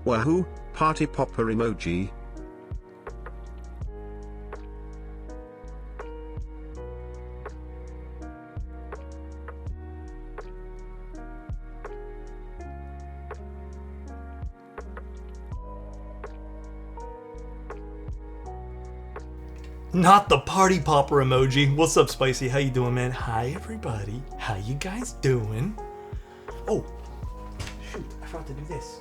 Wahoo, party popper emoji. Not the party popper emoji. What's up, Spicy? How you doing, man? Hi, everybody. How you guys doing? Oh, shoot. I forgot to do this.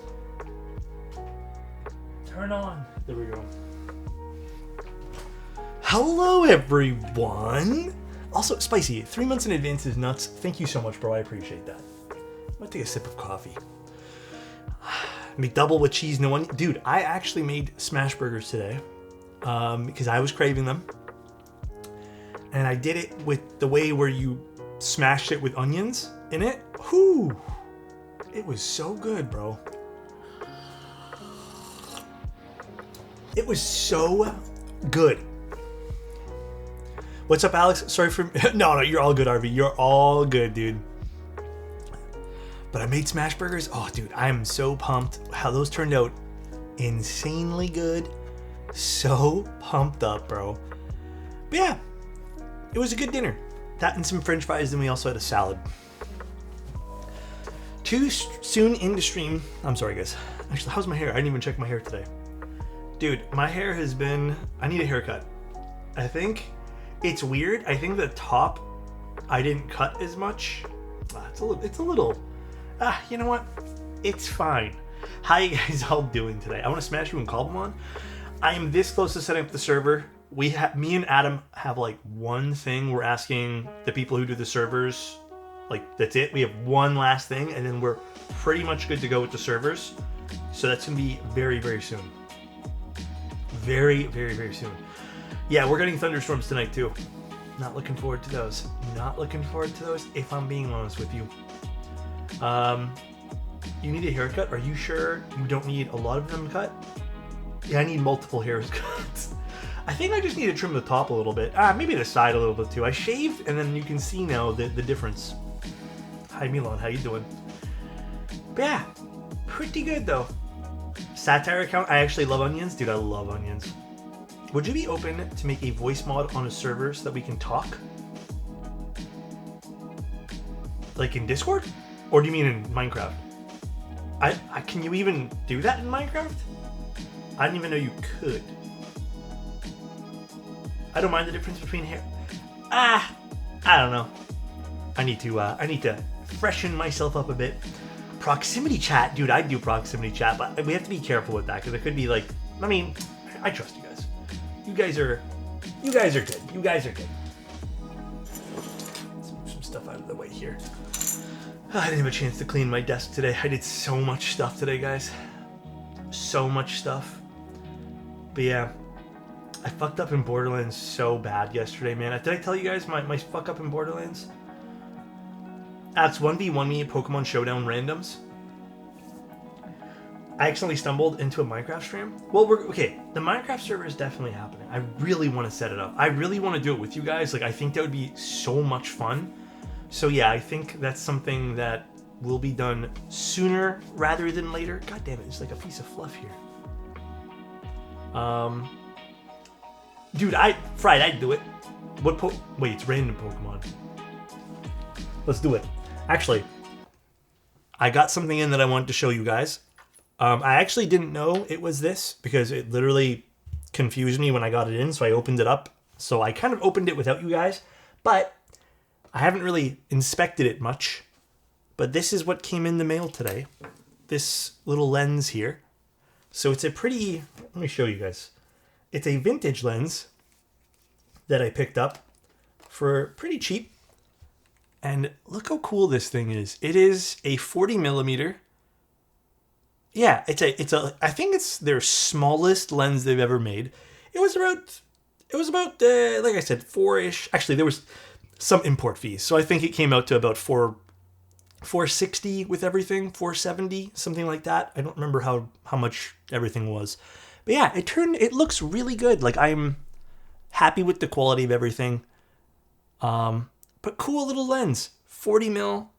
Turn on. There we go. Hello, everyone. Also, Spicy, 3 months in advance is nuts. Thank you so much, bro. I appreciate that. I'm gonna take a sip of coffee. McDouble with cheese, no onion. Dude, I actually made smash burgers today. Because I was craving them, and I did it with the way where you smashed it with onions in it. Whew, it was so good, bro. It was so good. What's up, Alex? Sorry for no, you're all good, RV. You're all good, dude. But I made smash burgers. Oh, dude, I am so pumped. How those turned out, insanely good. So pumped up, bro. But yeah, it was a good dinner. That and some french fries, and we also had a salad. Too soon into stream. I'm sorry, guys. Actually, how's my hair? I didn't even check my hair today. Dude, my hair has been... I need a haircut. I think it's weird. I think the top, I didn't cut as much. It's a little... you know what? It's fine. How you guys all doing today? I want to smash you and call them on. I am this close to setting up the server. Me and Adam have like one thing we're asking the people who do the servers. Like, that's it. We have one last thing, and then we're pretty much good to go with the servers. So that's going to be very, very soon. Very, very, very soon. Yeah, we're getting thunderstorms tonight too. Not looking forward to those. Not looking forward to those, if I'm being honest with you. You need a haircut? Are you sure you don't need a lot of them cut? Yeah, I need multiple haircuts. I think I just need to trim the top a little bit. Maybe the side a little bit too. I shaved, and then you can see now the difference. Hi, Milan. How you doing? But yeah, pretty good though. Satire account. I actually love onions. Dude, I love onions. Would you be open to make a voice mod on a server so that we can talk? Like in Discord? Or do you mean in Minecraft? Can you even do that in Minecraft? I didn't even know you could. I don't mind the difference between hair. I don't know. I need to freshen myself up a bit. Proximity chat, dude. I do proximity chat, but we have to be careful with that because it could be like. I mean, I trust you guys. You guys are good. You guys are good. Let's move some stuff out of the way here. I didn't have a chance to clean my desk today. I did so much stuff today, guys. So much stuff. But yeah, I fucked up in Borderlands so bad yesterday, man. Did I tell you guys my fuck up in Borderlands? That's 1v1 me at Pokemon Showdown randoms. I accidentally stumbled into a Minecraft stream. Well, okay. The Minecraft server is definitely happening. I really want to set it up. I really want to do it with you guys. Like, I think that would be so much fun. So yeah, I think that's something that will be done sooner rather than later. God damn it, it's like a piece of fluff here. Dude, I'd do it. Wait, it's random Pokemon. Let's do it. Actually, I got something in that I wanted to show you guys. I actually didn't know it was this because it literally confused me when I got it in, so I opened it up. So I kind of opened it without you guys, but I haven't really inspected it much. But this is what came in the mail today. This little lens here. So it's a pretty... Let me show you guys. It's a vintage lens that I picked up for pretty cheap. And look how cool this thing is. It is a 40 millimeter. Yeah, it's a. I think it's their smallest lens they've ever made. It was about like I said, 4-ish. Actually, there was some import fees, so I think it came out to about 460 with everything, 470, something like that. I don't remember how much everything was. But yeah, it looks really good. Like, I'm happy with the quality of everything. But cool little lens, 40 mil.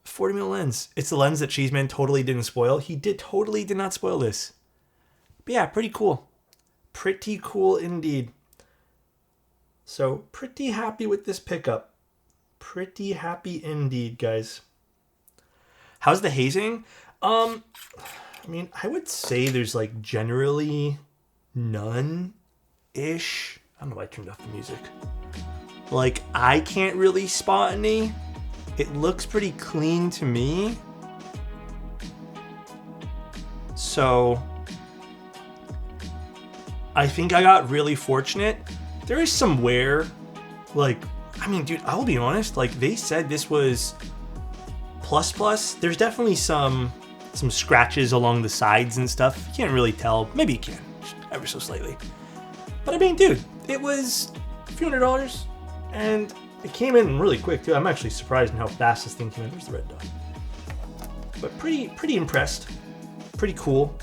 40 mil lens. It's the lens that Cheeseman totally didn't spoil. He totally did not spoil this. But yeah, pretty cool. Pretty cool indeed. So pretty happy with this pickup. Pretty happy indeed, guys. How's the hazing? I mean, I would say there's like generally none-ish. I don't know why I turned off the music. Like, I can't really spot any. It looks pretty clean to me. So, I think I got really fortunate. There is some wear. Like, I mean, dude, I'll be honest. Like, they said this was plus. There's definitely some scratches along the sides and stuff. You can't really tell. Maybe you can, just ever so slightly. But I mean, dude, it was a few $100, and it came in really quick too. I'm actually surprised in how fast this thing came in. There's the red dot. But pretty impressed. Pretty cool.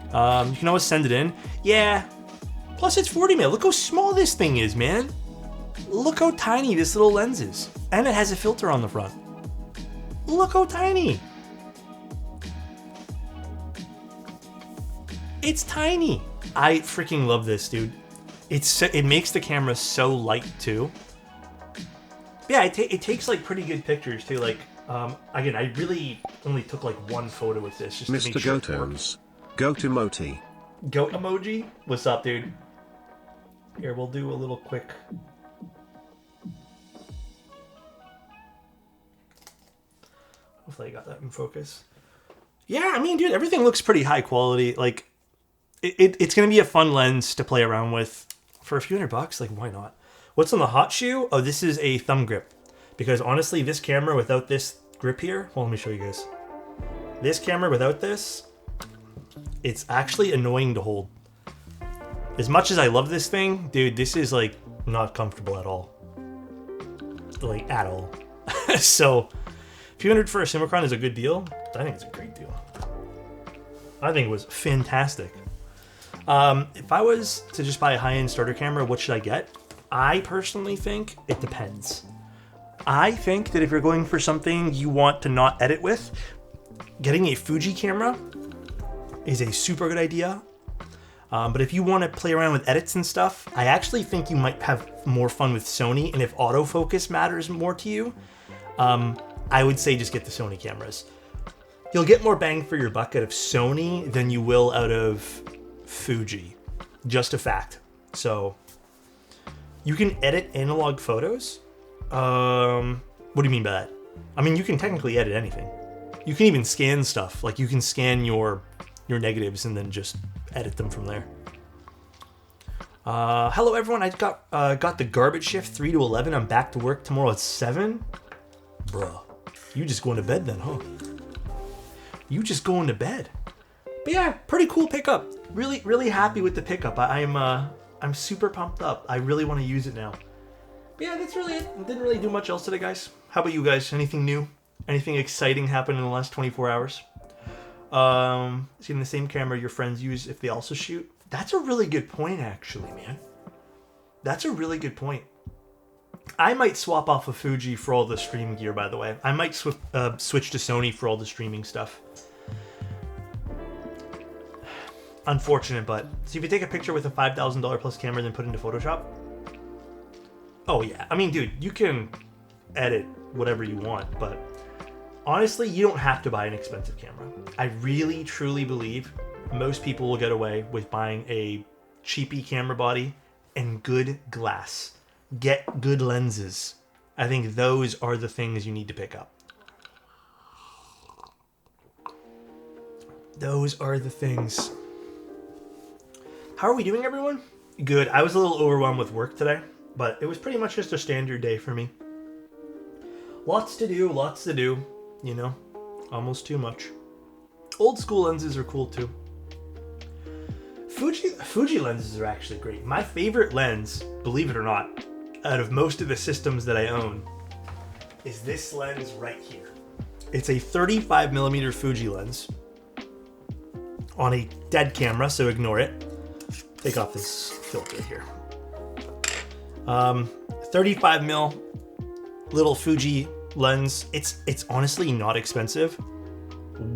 You can always send it in. Yeah. Plus it's 40 mil. Look how small this thing is, man. Look how tiny this little lens is. And it has a filter on the front. Look how tiny. It's tiny. I freaking love this, dude. It makes the camera so light too. Yeah, it takes like pretty good pictures too. Like, again, I really only took like one photo with this just to Mr. make sure Gotones. Goat emoji. Goat emoji? What's up, dude? Here, we'll do a little quick. Hopefully I got that in focus. Yeah, I mean, dude, everything looks pretty high quality. Like, it's going to be a fun lens to play around with for a few $100. Like, why not? What's on the hot shoe? Oh, this is a thumb grip. Because honestly, this camera without this grip here, well, let me show you guys. This camera without this, it's actually annoying to hold. As much as I love this thing, dude, this is like not comfortable at all. Like, at all. So, a few $100 for a Simicron is a good deal. I think it's a great deal. I think it was fantastic. If I was to just buy a high-end starter camera, what should I get? I personally think it depends. I think that if you're going for something you want to not edit with, getting a Fuji camera is a super good idea. But if you want to play around with edits and stuff, I actually think you might have more fun with Sony. And if autofocus matters more to you, I would say just get the Sony cameras. You'll get more bang for your buck out of Sony than you will out of Fuji. Just a fact. So, you can edit analog photos. What do you mean by that? I mean, you can technically edit anything. You can even scan stuff. Like, you can scan your negatives and then just edit them from there. Hello everyone, I got the garbage shift 3 to 11. I'm back to work tomorrow at 7. Bruh, you just going to bed then, huh? You just going to bed. But yeah, pretty cool pickup. Really happy with the pickup. I'm super pumped up. I really want to use it now. But yeah, that's really it. Didn't really do much else today, guys. How about you guys? Anything new? Anything exciting happened in the last 24 hours? Seeing the same camera your friends use if they also shoot? That's a really good point, actually, man. That's a really good point. I might swap off of Fuji for all the stream gear, by the way. I might switch to Sony for all the streaming stuff. Unfortunate, but... So if you take a picture with a $5,000 plus camera and then put it into Photoshop... Oh, yeah. I mean, dude, you can edit whatever you want, but... Honestly, you don't have to buy an expensive camera. I really, truly believe most people will get away with buying a cheapy camera body and good glass. Get good lenses. I think those are the things you need to pick up. Those are the things. How are we doing, everyone? Good. I was a little overwhelmed with work today, but it was pretty much just a standard day for me. Lots to do. You know, almost too much. Old school lenses are cool too. Fuji lenses are actually great. My favorite lens, believe it or not, out of most of the systems that I own, is this lens right here. It's a 35mm Fuji lens on a dead camera, so ignore it. Take off this filter here. 35mm little Fuji lens. It's honestly not expensive.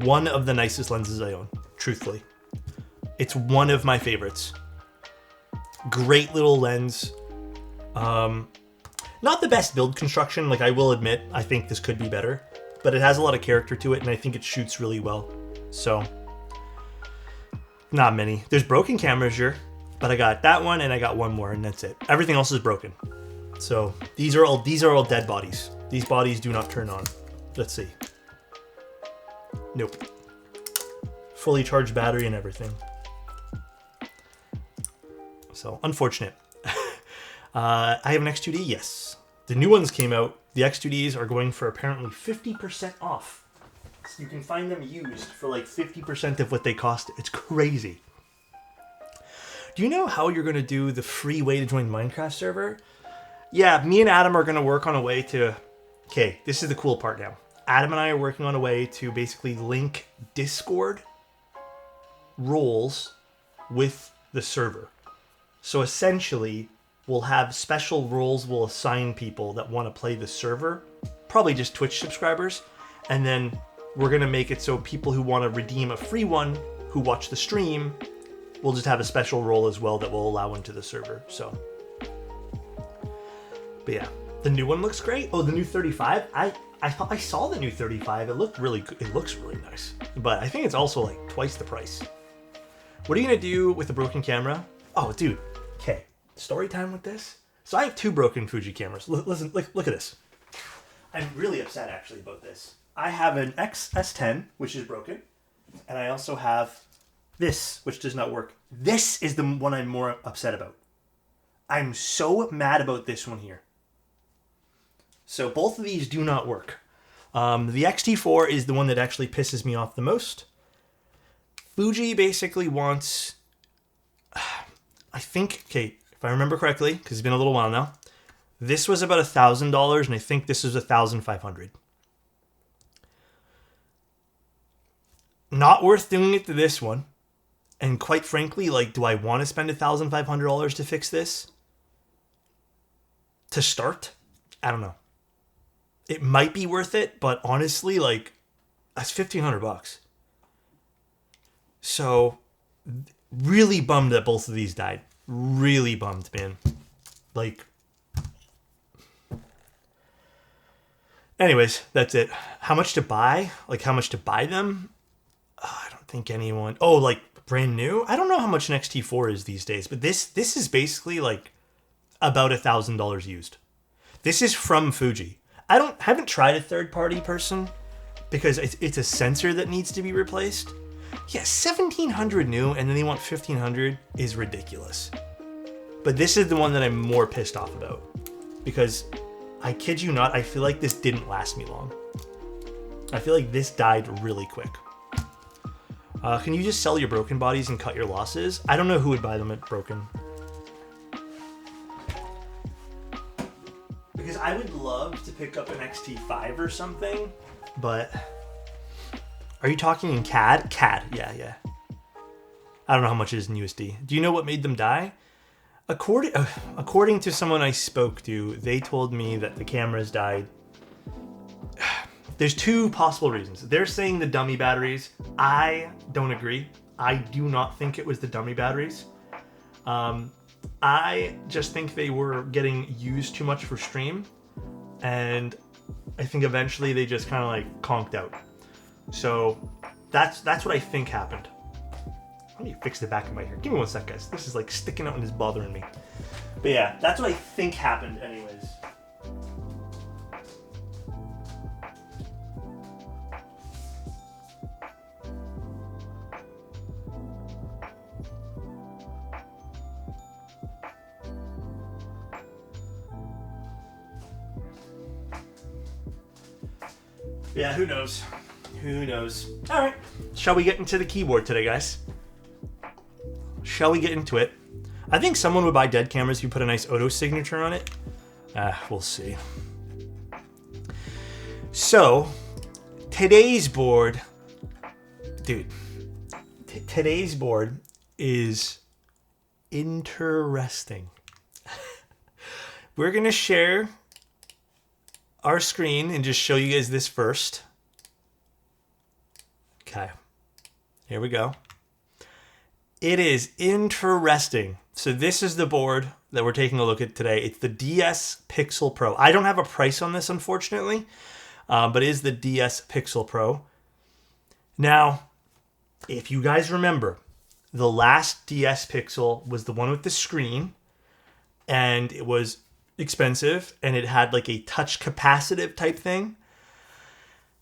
One of the nicest lenses I own, truthfully. It's one of my favorites. Great little lens. Not the best build construction, like I will admit, I think this could be better, but it has a lot of character to it, and I think it shoots really well. So, not many. There's broken cameras here, but I got that one and I got one more, and that's it. Everything else is broken. So these are all dead bodies. These bodies do not turn on. Let's see. Nope. Fully charged battery and everything. So unfortunate. I have an X2D, yes. The new ones came out. The X2Ds are going for apparently 50% off. So you can find them used for like 50% of what they cost. It's crazy. Do you know how you're going to do the free way to join Minecraft server? Yeah, me and Adam are going to work on a way to... Okay, this is the cool part now. Adam and I are working on a way to basically link Discord roles with the server. So essentially, we'll have special roles we'll assign people that want to play the server. Probably just Twitch subscribers. And then we're going to make it so people who want to redeem a free one who watch the stream, we'll just have a special role as well that will allow into the server. So... But yeah, the new one looks great. Oh, the new 35. I thought I saw the new 35. It looked really good. It looks really nice. But I think it's also like twice the price. What are you gonna do with a broken camera? Oh, dude. Okay, story time with this. So I have two broken Fuji cameras. Listen, look at this. I'm really upset actually about this. I have an XS10, which is broken, and I also have this, which does not work. This is the one I'm more upset about. I'm so mad about this one here. So both of these do not work. The X-T4 is the one that actually pisses me off the most. Fuji basically wants, I think, okay, if I remember correctly, because it's been a little while now, this was about $1,000, and I think this is $1,500. Not worth doing it to this one. And quite frankly, like, do I want to spend $1,500 to fix this? To start? I don't know. It might be worth it, but honestly, like, that's $1,500. So, really bummed that both of these died. Really bummed, man. Like, anyways, that's it. How much to buy? Like, how much to buy them? I don't think anyone... Oh, like, brand new? I don't know how much an XT4 is these days, but this is basically, like, about $1,000 used. This is from Fuji. I haven't tried a third-party person because it's a sensor that needs to be replaced. Yeah, $1,700 new, and then they want $1,500 is ridiculous. But this is the one that I'm more pissed off about because I kid you not, I feel like this didn't last me long. I feel like this died really quick. Can you just sell your broken bodies and cut your losses? I don't know who would buy them at broken. Because I would love to pick up an XT5 or something, but... Are you talking in CAD? CAD, yeah. I don't know how much it is in USD. Do you know what made them die? According to someone I spoke to, they told me that the cameras died. There's two possible reasons. They're saying the dummy batteries. I don't agree. I do not think it was the dummy batteries. I just think they were getting used too much for stream, and I think eventually they just kind of like conked out. So that's what I think happened. Let me fix the back of my hair. Give me 1 sec, guys. This is like sticking out and is bothering me. But yeah, that's what I think happened anyways. Yeah, who knows? Who knows? All right. Shall we get into the keyboard today, guys? Shall we get into it? I think someone would buy dead cameras if you put a nice auto signature on it. We'll see. So, today's board... Dude. Today's board is interesting. We're going to share our screen and just show you guys this first. Okay, here we go. It is interesting. So this is the board that we're taking a look at today. It's the DS Pixel Pro. I don't have a price on this, unfortunately, but it is the DS Pixel Pro. Now, if you guys remember, the last DS Pixel was the one with the screen, and it was expensive, and it had like a touch capacitive type thing.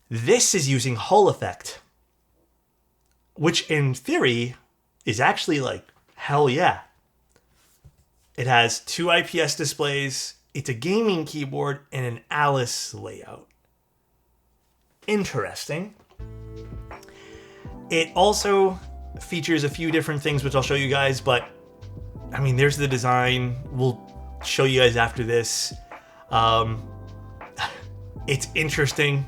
This is using Hall effect, which in theory is actually like, hell yeah. It has 2 IPS displays, it's a gaming keyboard, and an Alice layout. Interesting. It also features a few different things, which I'll show you guys, but I mean, there's the design. We'll show you guys after this. It's interesting.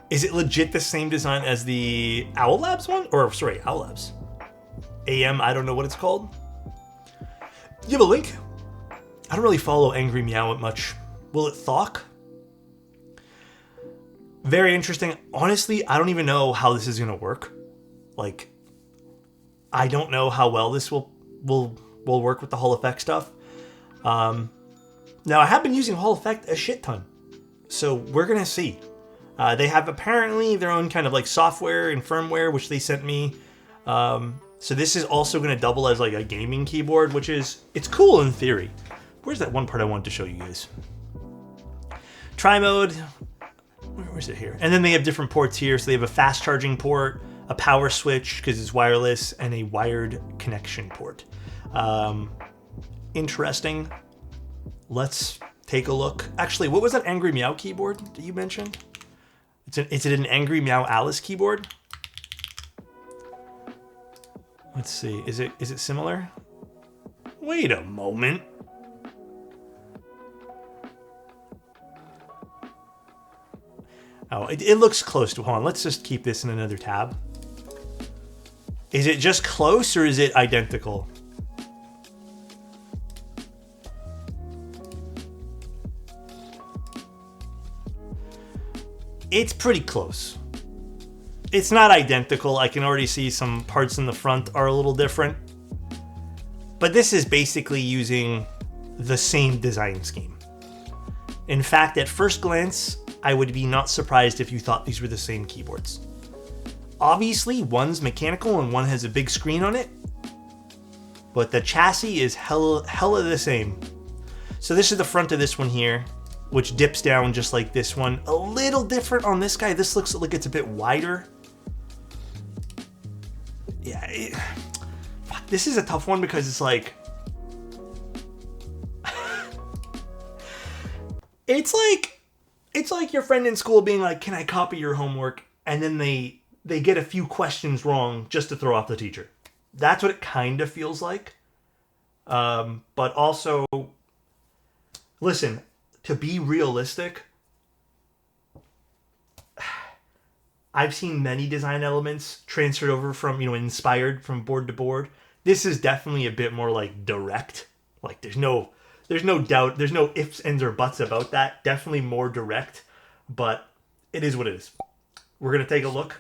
Is it legit the same design as the Owl Labs one? Or, sorry, Owl Labs. AM, I don't know what it's called. You have a link? I don't really follow Angry Meow much. Will it thawk? Very interesting. Honestly, I don't even know how this is going to work. Like, I don't know how well this will work with the Hall effect stuff. Now, I have been using Hall effect a shit ton. So, we're going to see. They have apparently their own kind of like software and firmware, which they sent me. So this is also going to double as like a gaming keyboard, which is, it's cool in theory. Where's that one part I wanted to show you guys? Tri-mode. Where's it here? And then they have different ports here. So they have a fast charging port, a power switch because it's wireless, and a wired connection port. Interesting. Let's take a look. Actually, what was that Angry Meow keyboard that you mentioned? Is it an Angry Meow Alice keyboard? Let's see. Is it similar? Wait a moment. Oh, it looks close to. Hold on. Let's just keep this in another tab. Is it just close or is it identical? It's pretty close. It's not identical. I can already see some parts in the front are a little different. But this is basically using the same design scheme. In fact, at first glance, I would be not surprised if you thought these were the same keyboards. Obviously, one's mechanical and one has a big screen on it. But the chassis is hella the same. So this is the front of this one here, which dips down just like this one. A little different on this guy. This looks like it's a bit wider. Yeah, this is a tough one because it's like... It's like your friend in school being like, can I copy your homework? And then they get a few questions wrong just to throw off the teacher. That's what it kind of feels like. But also, listen, to be realistic, I've seen many design elements transferred over from, inspired from board to board. This is definitely a bit more like direct. Like there's no doubt, there's no ifs, ands, or buts about that. Definitely more direct, but it is what it is. We're gonna take a look.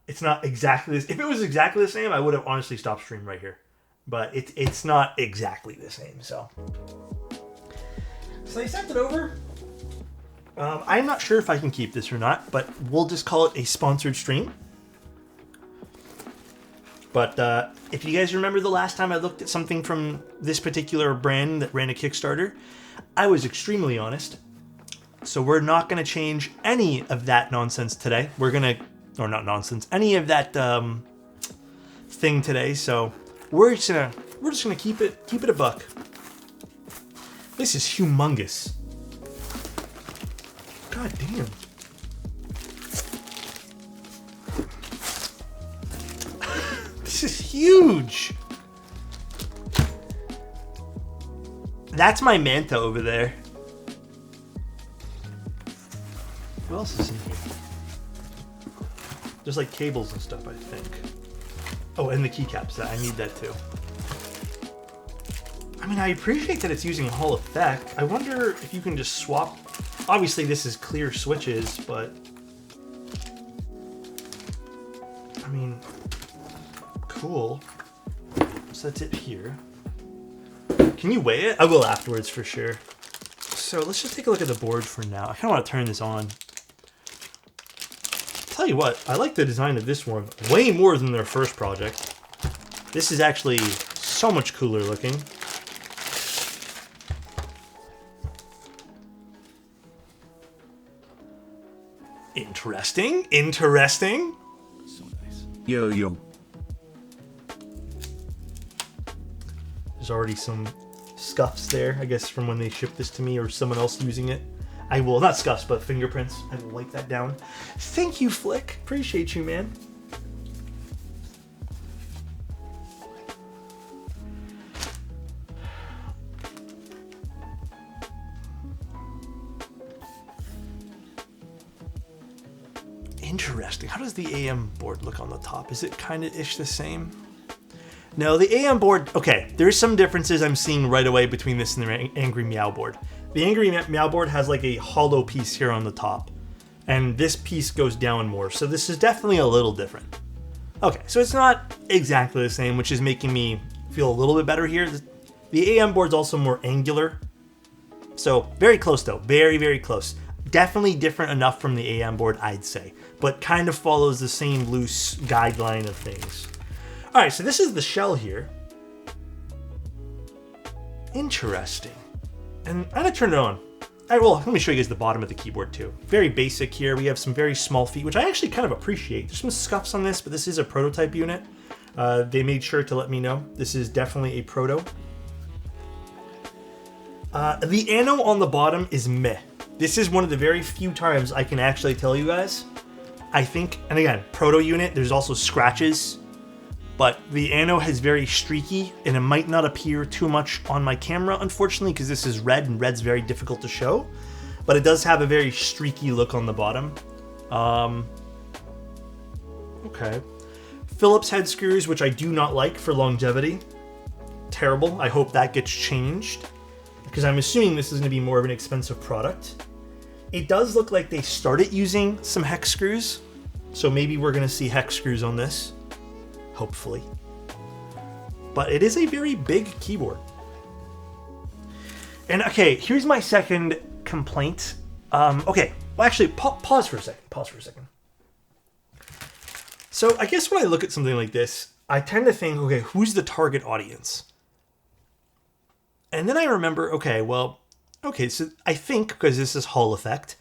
It's not exactly this. If it was exactly the same, I would have honestly stopped stream right here. But it's not exactly the same. So they sent it over. I'm not sure if I can keep this or not, but we'll just call it a sponsored stream. But if you guys remember the last time I looked at something from this particular brand that ran a Kickstarter, I was extremely honest. So we're not going to change any of that nonsense today. We're going to, or not nonsense, any of that thing today. So we're just gonna keep it a buck. This is humongous. God damn. This is huge. That's my Manta over there. What else is in here? There's like cables and stuff, I think. Oh, and the keycaps. I need that too. mean, I appreciate that it's using Hall effect. I wonder if you can just swap. Obviously, this is clear switches, but I mean, cool. So that's it here. Can you weigh it? I will afterwards for sure. So let's just take a look at the board for now. I kind of want to turn this on. Tell you what, I like the design of this one way more than their first project. This is actually so much cooler looking. Interesting. Interesting. So nice. Yo. There's already some scuffs there, I guess, from when they shipped this to me or someone else using it. I will, not scuffs, but fingerprints. I will wipe that down. Thank you, Flick. Appreciate you, man. Interesting. How does the AM board look on the top? Is it kind of ish the same? No, the AM board, okay, there's some differences I'm seeing right away between this and the Angry Meow board. The Angry Meow board has like a hollow piece here on the top, and this piece goes down more, so this is definitely a little different. Okay, so it's not exactly the same, which is making me feel a little bit better here. The AM board's also more angular, so very close though, very, very close. Definitely different enough from the AM board, I'd say, but kind of follows the same loose guideline of things. All right, so this is the shell here. Interesting. And I'm gonna turn it on. All right, well, let me show you guys the bottom of the keyboard too. Very basic here. We have some very small feet, which I actually kind of appreciate. There's some scuffs on this, but this is a prototype unit. They made sure to let me know. This is definitely a proto. The ano on the bottom is meh. This is one of the very few times I can actually tell you guys. I think, and again, proto unit, there's also scratches, but the ano has very streaky, and it might not appear too much on my camera, unfortunately, because this is red, and red's very difficult to show, but it does have a very streaky look on the bottom. Okay. Phillips head screws, which I do not like for longevity. Terrible. I hope that gets changed, because I'm assuming this is going to be more of an expensive product. It does look like they started using some hex screws, so maybe we're going to see hex screws on this, hopefully. But it is a very big keyboard. And okay, here's my second complaint. Okay, well actually, pause for a second. So I guess when I look at something like this, I tend to think, okay, who's the target audience? And then I remember, okay, so I think, because this is Hall effect,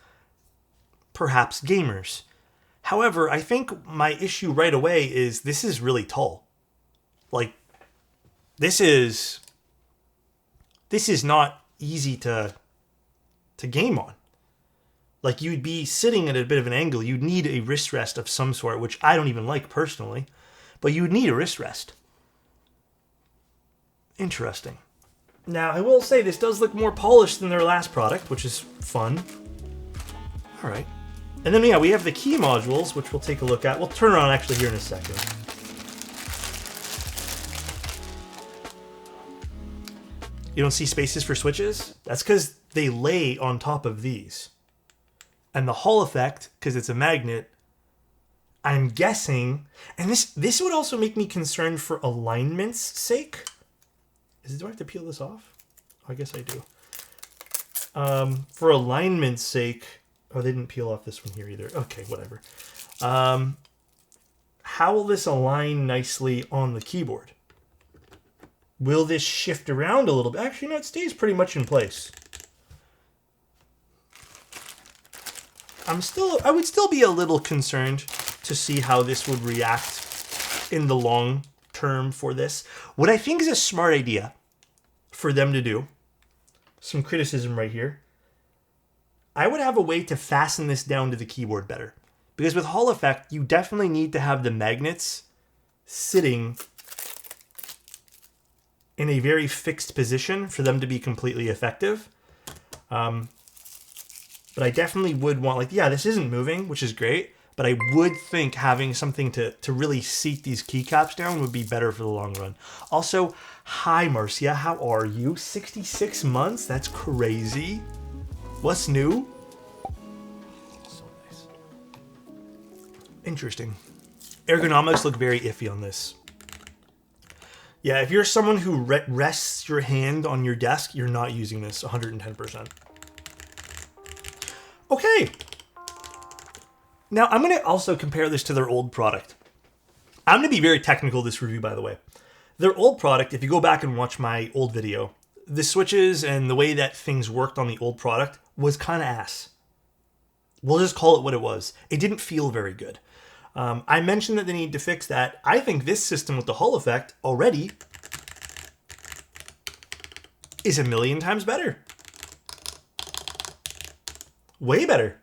perhaps gamers. However, I think my issue right away is this is really tall. Like, this is not easy to game on. Like, you'd be sitting at a bit of an angle. You'd need a wrist rest of some sort, which I don't even like personally, but you would need a wrist rest. Interesting. Now, I will say this does look more polished than their last product, which is fun. All right. And then, yeah, we have the key modules, which we'll take a look at. We'll turn it on actually here in a second. You don't see spaces for switches? That's because they lay on top of these. And the Hall effect, because it's a magnet, I'm guessing, and this would also make me concerned for alignment's sake. Do I have to peel this off? Oh, I guess I do. For alignment's sake, oh, they didn't peel off this one here either. Okay, whatever. How will this align nicely on the keyboard? Will this shift around a little bit? Actually, no, it stays pretty much in place. I would still be a little concerned to see how this would react in the long term for this. What I think is a smart idea for them to do, some criticism right here, I would have a way to fasten this down to the keyboard better. Because with Hall effect, you definitely need to have the magnets sitting in a very fixed position for them to be completely effective. But I definitely would want, like, yeah, this isn't moving, which is great, but I would think having something to really seat these keycaps down would be better for the long run. Also, hi Marcia, how are you? 66 months? That's crazy. What's new? So nice. Interesting. Ergonomics look very iffy on this. Yeah, if you're someone who rests your hand on your desk, you're not using this 110%. Okay. Now, I'm going to also compare this to their old product. I'm going to be very technical this review, by the way. Their old product, if you go back and watch my old video, the switches and the way that things worked on the old product was kind of ass. We'll just call it what it was. It didn't feel very good. I mentioned that they need to fix that. I think this system with the Hall effect already is a million times better. Way better.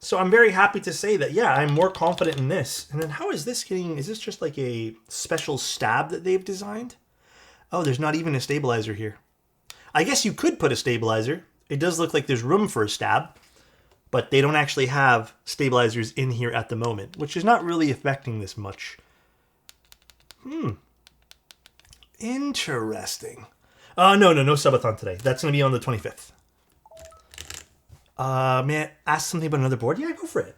So I'm very happy to say that, yeah, I'm more confident in this. And then how is this getting... Is this just like a special stab that they've designed? Oh, there's not even a stabilizer here. I guess you could put a stabilizer. It does look like there's room for a stab. But they don't actually have stabilizers in here at the moment, which is not really affecting this much. Interesting. No subathon today. That's going to be on the 25th. Man, ask something about another board? Yeah, go for it.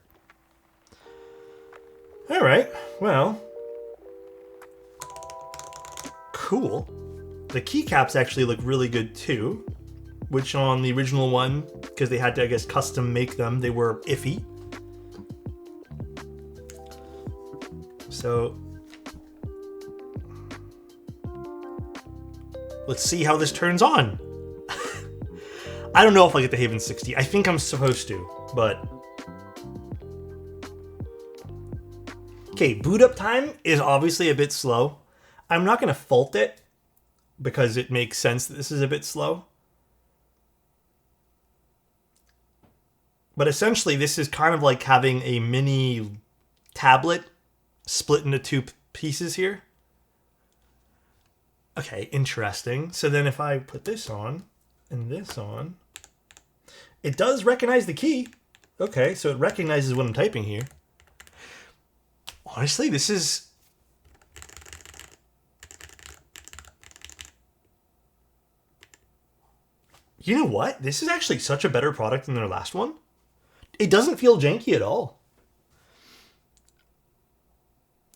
All right, well. Cool. The keycaps actually look really good too, which on the original one, because they had to, I guess, custom make them, they were iffy. So, let's see how this turns on. I don't know if I get the Haven 60. I think I'm supposed to, but... Okay, boot up time is obviously a bit slow. I'm not going to fault it, because it makes sense that this is a bit slow. But essentially, this is kind of like having a mini tablet split into two pieces here. Okay, interesting. So then if I put this on and this on, it does recognize the key. Okay, so it recognizes what I'm typing here. Honestly, this is... You know what? This is actually such a better product than their last one. It doesn't feel janky at all.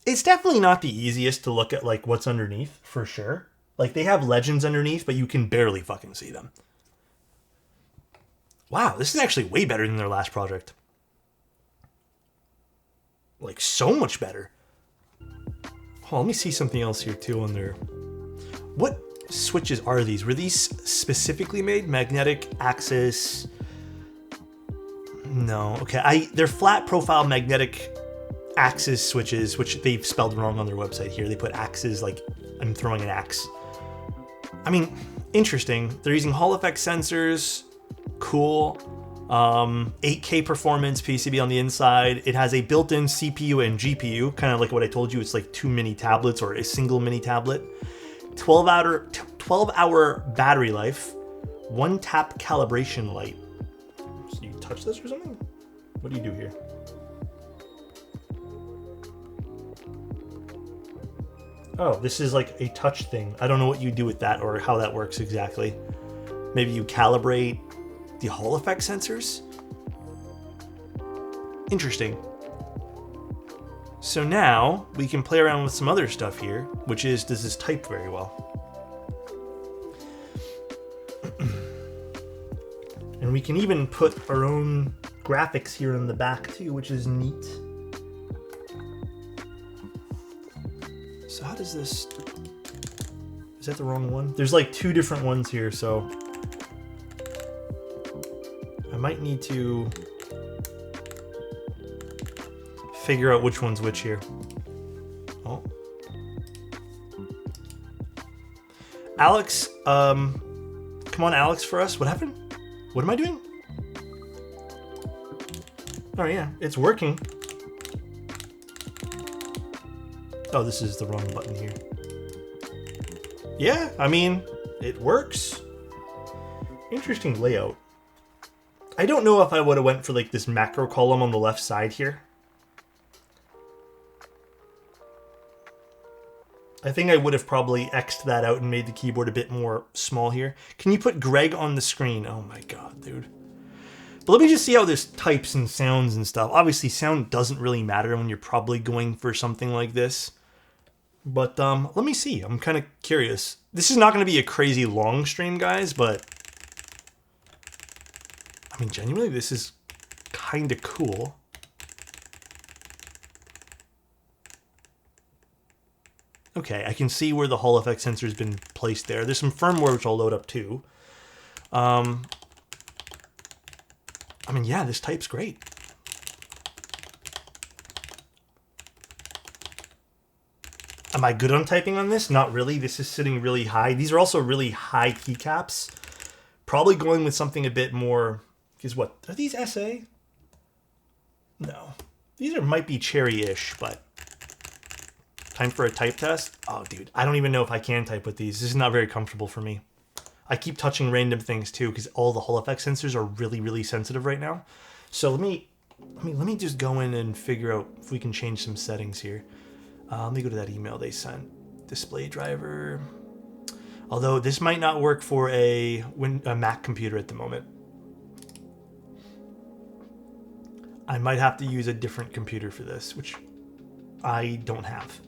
It's definitely not the easiest to look at, like, what's underneath, for sure. Like, they have legends underneath, but you can barely fucking see them. Wow, this is actually way better than their last project. Like, so much better. Oh, let me see something else here, too, on their... What switches are these? Were these specifically made? Magnetic axis... No, okay. They're flat profile magnetic axis switches, which they've spelled wrong on their website here. They put axes like I'm throwing an axe. I mean, interesting. They're using Hall effect sensors. Cool. 8K performance PCB on the inside. It has a built-in CPU and GPU, kind of like what I told you. It's like 2 mini tablets or a single mini tablet. 12-hour battery life. 1-tap calibration light. So you touch this or something? What do you do here? Oh, this is like a touch thing. I don't know what you do with that or how that works exactly. Maybe you calibrate the Hall effect sensors? Interesting. So now we can play around with some other stuff here, which is, does this type very well? And we can even put our own graphics here in the back too, which is neat. So how does this... Is that the wrong one? There's like 2 different ones here, so... I might need to figure out which one's which here. Oh. Alex, come on, Alex, for us. What happened? What am I doing? Oh, yeah, it's working. Oh, this is the wrong button here. Yeah, I mean, it works. Interesting layout. I don't know if I would have went for like this macro column on the left side here. I think I would have probably X'd that out and made the keyboard a bit more small here. Can you put Greg on the screen? Oh my god, dude. But let me just see how this types and sounds and stuff. Obviously, sound doesn't really matter when you're probably going for something like this. But let me see. I'm kind of curious. This is not going to be a crazy long stream, guys, but I mean, genuinely, this is kind of cool. Okay, I can see where the Hall effect sensor has been placed there. There's some firmware which I'll load up too. I mean, yeah, this type's great. Am I good on typing on this? Not really. This is sitting really high. These are also really high keycaps. Probably going with something a bit more... Because what? Are these SA? No. These might be cherry-ish, but... Time for a type test? Oh, dude. I don't even know if I can type with these. This is not very comfortable for me. I keep touching random things too because all the Hall effect sensors are really, really sensitive right now. So let me just go in and figure out if we can change some settings here. Let me go to that email they sent. Display driver. Although this might not work for a Mac computer at the moment. I might have to use a different computer for this, which I don't have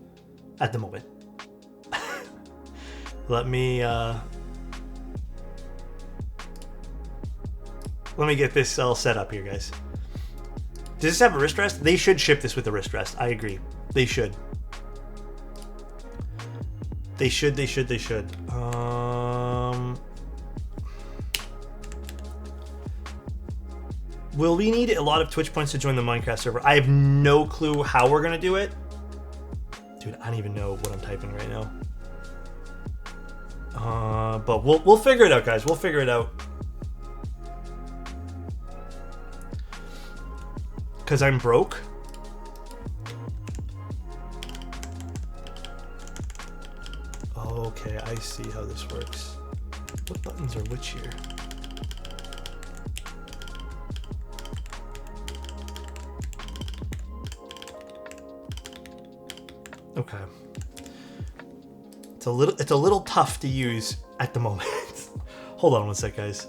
at the moment. Let me get this all set up here, guys. Does this have a wrist rest? They should ship this with a wrist rest. I agree. They should. They should. Will we need a lot of Twitch points to join the Minecraft server? I have no clue how we're going to do it. Dude, I don't even know what I'm typing right now. But we'll figure it out, guys. We'll figure it out. Because I'm broke. Okay, I see how this works. What buttons are which here? Okay. It's a little tough to use at the moment. Hold on one sec, guys.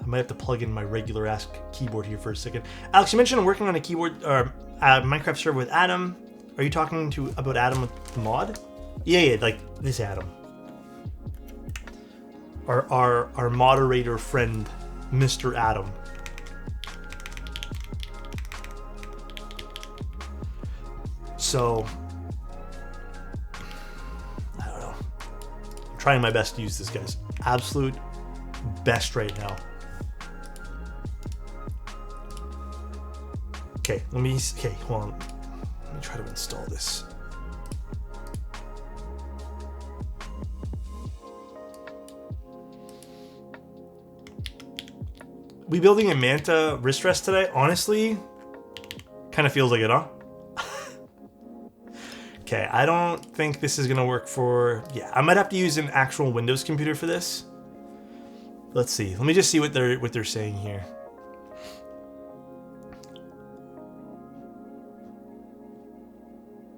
I might have to plug in my regular ass keyboard here for a second. Alex, you mentioned working on a keyboard or Minecraft server with Adam. Are you talking about Adam with the mod? Yeah, like this Adam. Our moderator friend, Mr. Adam. So I don't know. I'm trying my best to use this, guys. Absolute best right now. Okay, hold on. Let me try to install this. We building a Manta wrist rest today? Honestly, kind of feels like it, huh? Okay, I don't think this is gonna work for... Yeah, I might have to use an actual Windows computer for this. Let's see. Let me just see what they're saying here.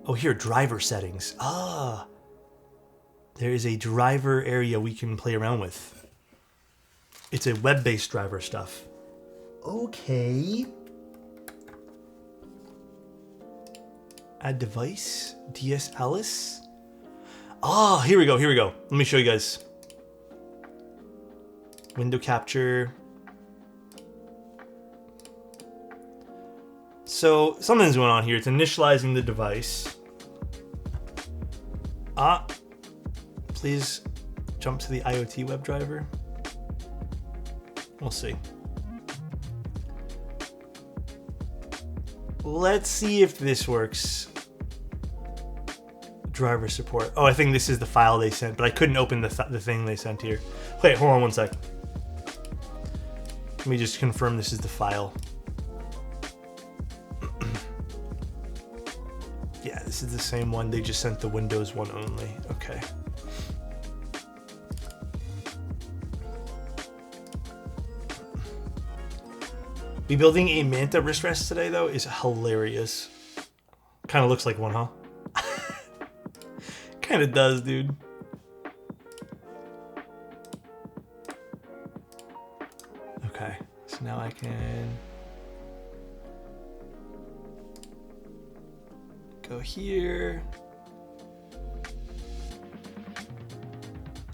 Oh, here, driver settings. Ah, there is a driver area we can play around with. It's a web-based driver stuff. Okay. Add device, DS Alice. Ah, here we go. Let me show you guys. Window capture. So something's going on here. It's initializing the device. Please jump to the IoT WebDriver. We'll see. Let's see if this works. Driver support. Oh, I think this is the file they sent, but I couldn't open the thing they sent here. Wait, hold on one sec. Let me just confirm this is the file. Yeah, this is the same one. They just sent the Windows one only. Okay. Be building a Manta wrist rest today, though, is hilarious. Kind of looks like one, huh? kind of does, dude. Okay, so now I can go here.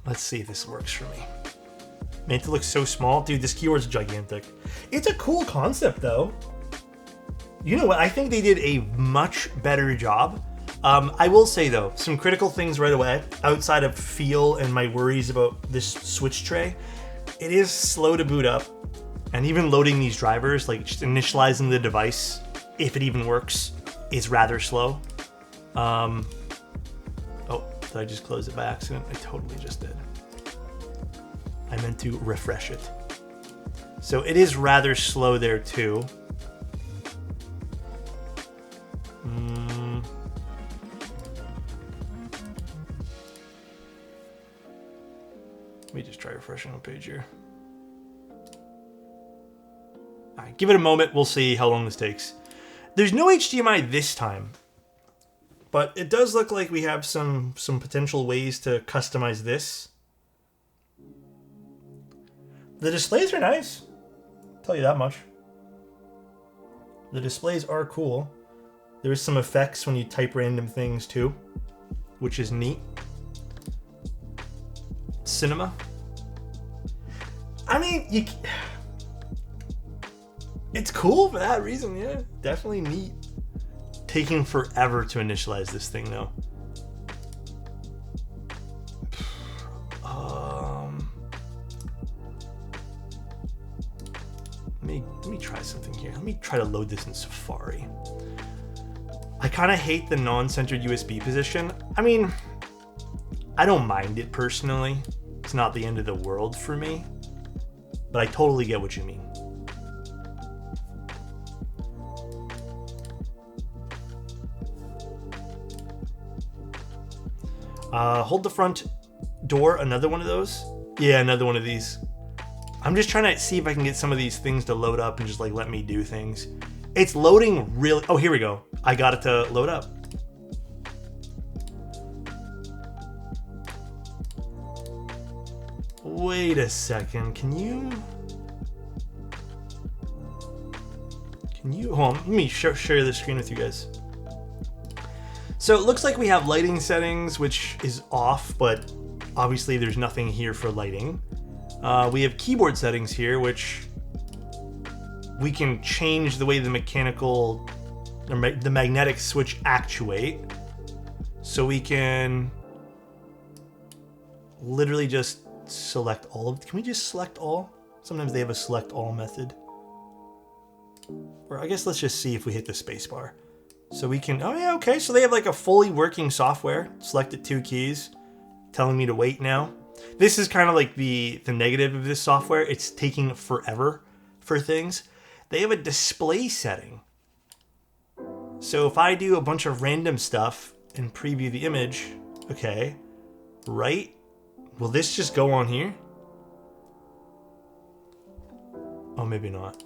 Let's see if this works for me. Man, it looks so small. Dude, this keyword's gigantic. It's a cool concept, though. You know what? I think they did a much better job. I will say, though, some critical things right away, outside of feel and my worries about this switch tray. It is slow to boot up. And even loading these drivers, like just initializing the device, if it even works, is rather slow. Oh, did I just close it by accident? I totally just did. I meant to refresh it. So it is rather slow there too. Let me just try refreshing the page here. All right, give it a moment. We'll see how long this takes. There's no HDMI this time, but it does look like we have some potential ways to customize this. The displays are nice. I'll tell you that much. The displays are cool. There's some effects when you type random things too, which is neat. Cinema. I mean, it's cool for that reason, yeah. Definitely neat. Taking forever to initialize this thing, though. Let me try something here. Let me try to load this in Safari. I kind of hate the non-centered USB position. I mean, I don't mind it personally. It's not the end of the world for me. But I totally get what you mean. Hold the front door, another one of those. Yeah, another one of these. I'm just trying to see if I can get some of these things to load up and just like let me do things. It's loading really. Oh, here we go. I got it to load up. Wait a second. Can you hold on, let me share the screen with you guys. So it looks like we have lighting settings, which is off, but obviously there's nothing here for lighting. We have keyboard settings here, which we can change the way the mechanical or the magnetic switch actuate. So we can literally just select all of. Can we just select all? Sometimes they have a select all method. Or I guess let's just see if we hit the space bar. So we can, oh yeah, okay. So they have like a fully working software. Selected 2 keys, telling me to wait now. This is kind of like the negative of this software. It's taking forever for things. They have a display setting. So if I do a bunch of random stuff and preview the image, okay, right? Will this just go on here? Oh, maybe not.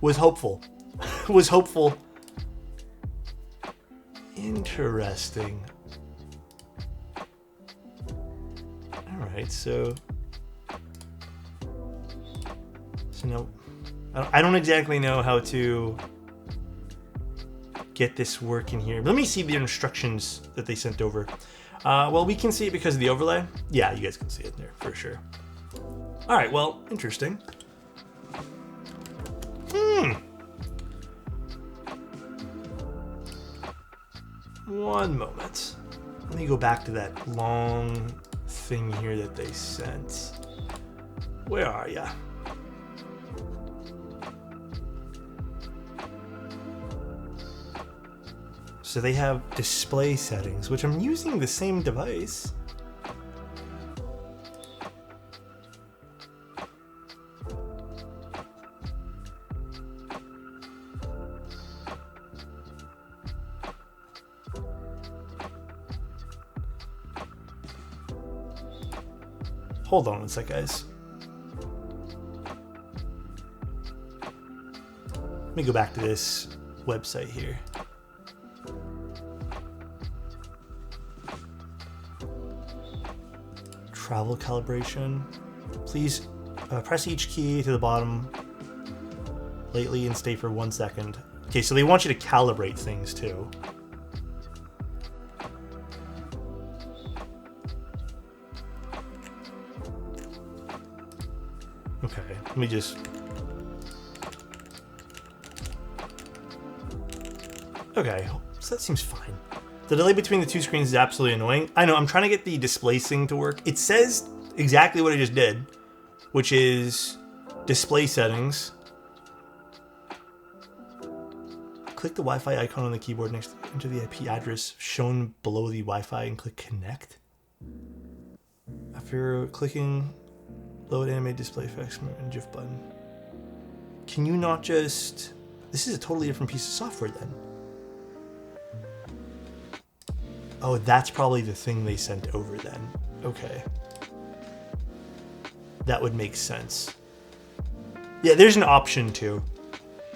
Was hopeful. Was hopeful. Interesting. Alright, so now I don't exactly know how to get this working here. Let me see the instructions that they sent over. Well, we can see it because of the overlay. Yeah, you guys can see it there for sure. Alright, well, interesting. One moment. Let me go back to that long thing here that they sent. Where are ya? So they have display settings, which I'm using the same device. Hold on one sec, guys. Let me go back to this website here. travel calibration. Please press each key to the bottom lately and stay for 1 second. Okay, so they want you to calibrate things too. Okay, let me just... Okay, so that seems fine. The delay between the two screens is absolutely annoying. I know, I'm trying to get the display thing to work. It says exactly what I just did, which is display settings. Click the Wi-Fi icon on the keyboard next to enter the IP address shown below the Wi-Fi and click connect. After clicking load animate display effects and GIF button. Can you not just... This is a totally different piece of software then. Oh, that's probably the thing they sent over then. Okay. That would make sense. Yeah, there's an option too,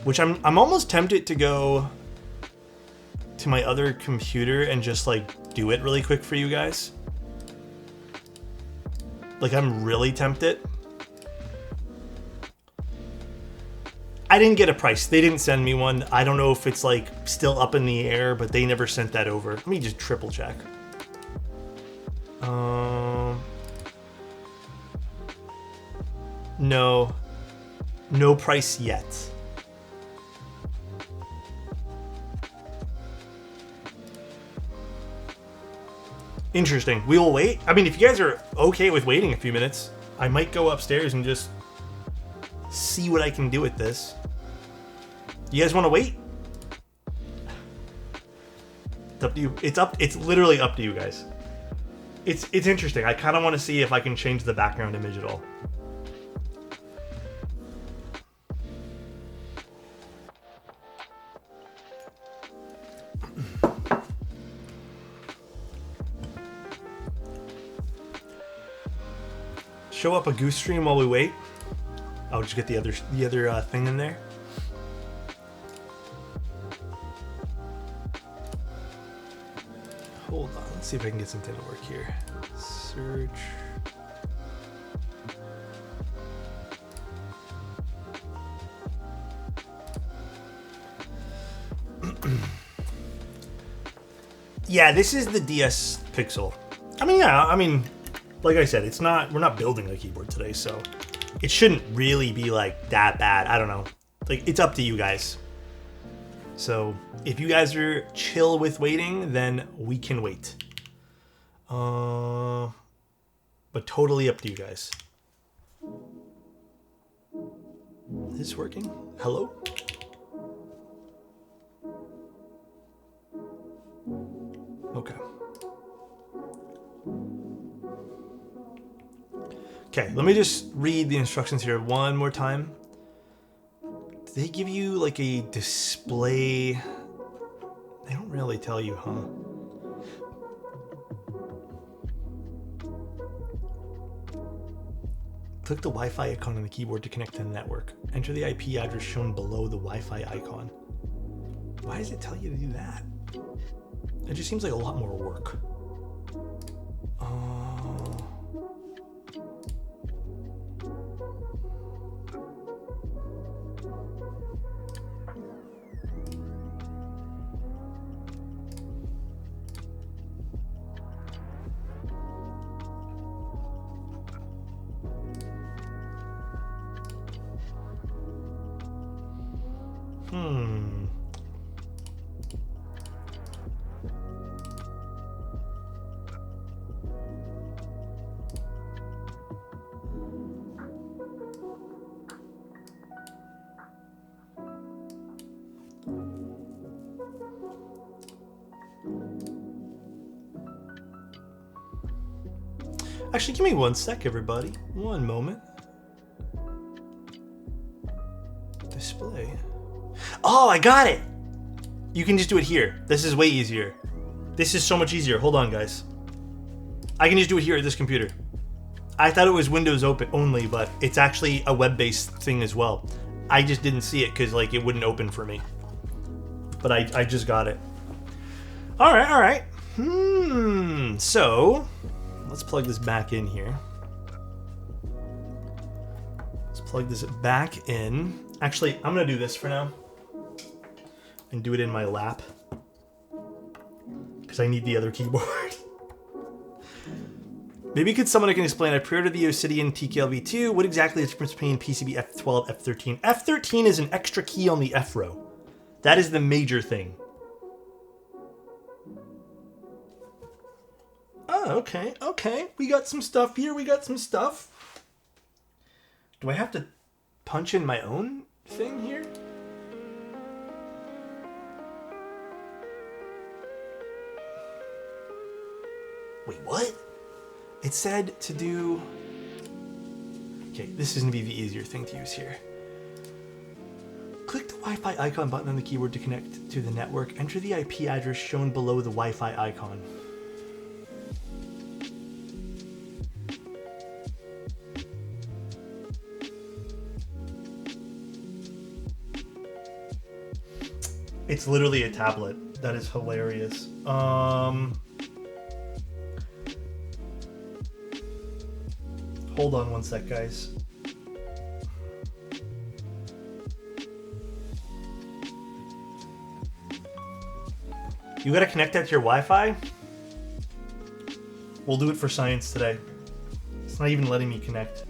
which I'm almost tempted to go to my other computer and just like do it really quick for you guys. Like, I'm really tempted. I didn't get a price. They didn't send me one. I don't know if it's like still up in the air, but they never sent that over. Let me just triple check. No. No price yet. Interesting. We will wait. I mean, if you guys are okay with waiting a few minutes, I might go upstairs and just see what I can do with this. You guys want to wait? It's up to you. It's literally up to you guys. It's interesting. I kind of want to see if I can change the background image at all. Show up a goose stream while we wait. I'll just get the other thing in there. Hold on, let's see if I can get something to work here. Search. Yeah, this is the DS Pixel. I mean, yeah, I mean, like I said, it's not, we're not building a keyboard today, so it shouldn't really be like that bad. I don't know. Like, it's up to you guys. So if you guys are chill with waiting, then we can wait. But totally up to you guys. Is this working? Hello? Okay. Okay, let me just read the instructions here one more time. Do they give you like a display? They don't really tell you, huh? Click the Wi-Fi icon on the keyboard to connect to the network. Enter the IP address shown below the Wi-Fi icon. Why does it tell you to do that? It just seems like a lot more work. Actually, give me 1 sec, everybody. One moment. Display. Oh, I got it! You can just do it here. This is way easier. This is so much easier. Hold on, guys. I can just do it here at this computer. I thought it was Windows open only, but it's actually a web-based thing as well. I just didn't see it because like it wouldn't open for me. But I just got it. All right. So let's plug this back in here. Let's plug this back in. Actually, I'm going to do this for now. And do it in my lap. Because I need the other keyboard. Maybe someone can explain. I pre-ordered the Obsidian TKLV2. What exactly is the difference between PCB F12, F13? F13 is an extra key on the F row. That is the major thing. Oh, okay, okay. We got some stuff here. We got some stuff. Do I have to punch in my own thing here? Wait, what? It said to do... Okay, this is going to be the easier thing to use here. Click the Wi-Fi icon button on the keyboard to connect to the network. Enter the IP address shown below the Wi-Fi icon. It's literally a tablet. That is hilarious. Hold on one sec, guys. You gotta connect that to your Wi-Fi? We'll do it for science today. It's not even letting me connect.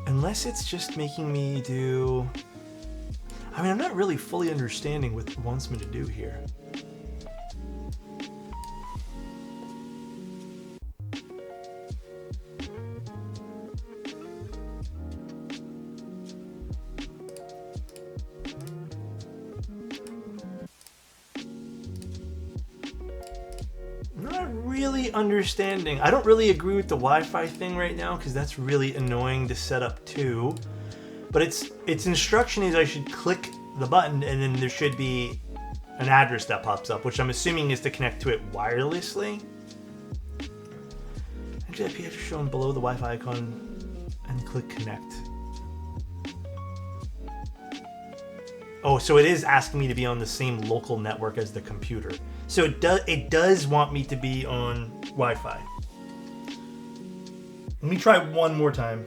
Unless it's just making me do... I mean, I'm not really fully understanding what it wants me to do here. Not really understanding. I don't really agree with the Wi-Fi thing right now because that's really annoying to set up too. But its instruction is I should click the button and then there should be an address that pops up, which I'm assuming is to connect to it wirelessly. Enter the IP address shown below the Wi-Fi icon and click connect. Oh, so it is asking me to be on the same local network as the computer. So it does want me to be on Wi-Fi. Let me try one more time.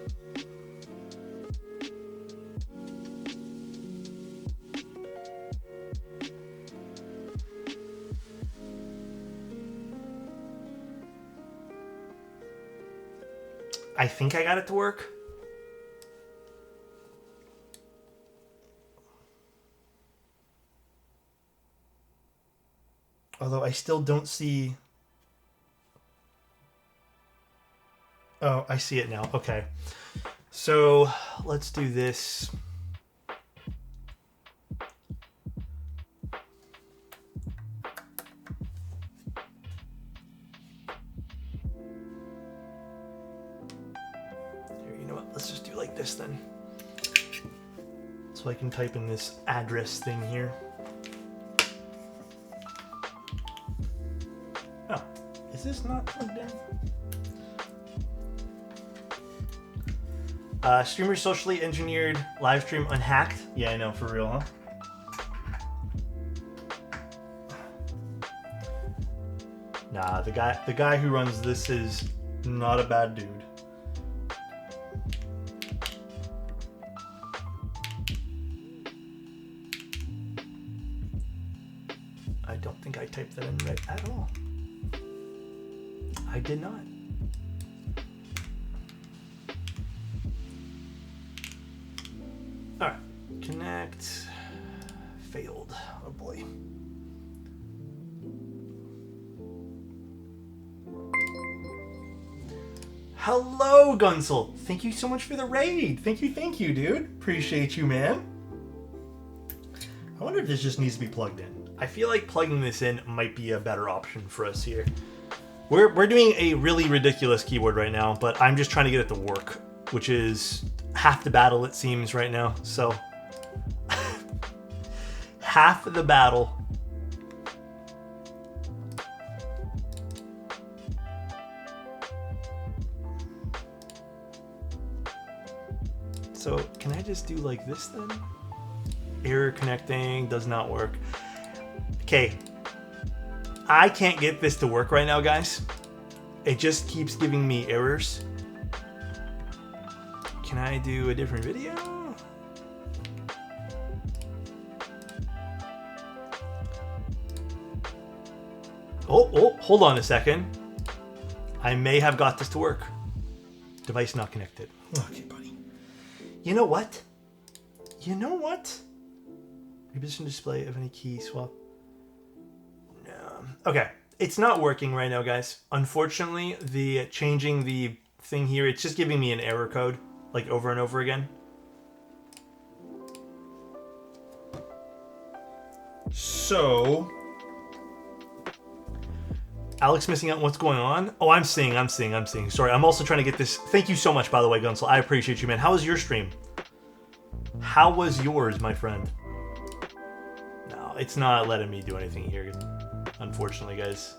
I think I got it to work. Although I still don't see... Oh, I see it now. Okay. So let's do this. Here, you know what? Let's just do like this then. So I can type in this address thing here. Oh, is this not plugged in? Streamer socially engineered live stream unhacked. Yeah, I know, for real, huh? Nah, the guy who runs this is not a bad dude. I don't think I typed that in right at all. I did not. Alright, connect, failed, oh boy. Hello, Gunsel. Thank you so much for the raid. Thank you, dude. Appreciate you, man. I wonder if this just needs to be plugged in. I feel like plugging this in might be a better option for us here. We're doing a really ridiculous keyboard right now, but I'm just trying to get it to work, which is half the battle, it seems, right now. So, half of the battle. So, can I just do like this then? Error connecting, does not work. Okay. I can't get this to work right now, guys. It just keeps giving me errors. Can I do a different video? Oh, hold on a second. I may have got this to work. Device not connected. Okay, buddy. You know what? You know what? Reposition display of any key swap. No. Okay. It's not working right now, guys. Unfortunately, the changing the thing here, it's just giving me an error code, like over and over again. So, Alex missing out on what's going on? Oh, I'm seeing. Sorry, I'm also trying to get this. Thank you so much, by the way, Gunsel. I appreciate you, man. How was your stream? How was yours, my friend? No, it's not letting me do anything here. Unfortunately, guys.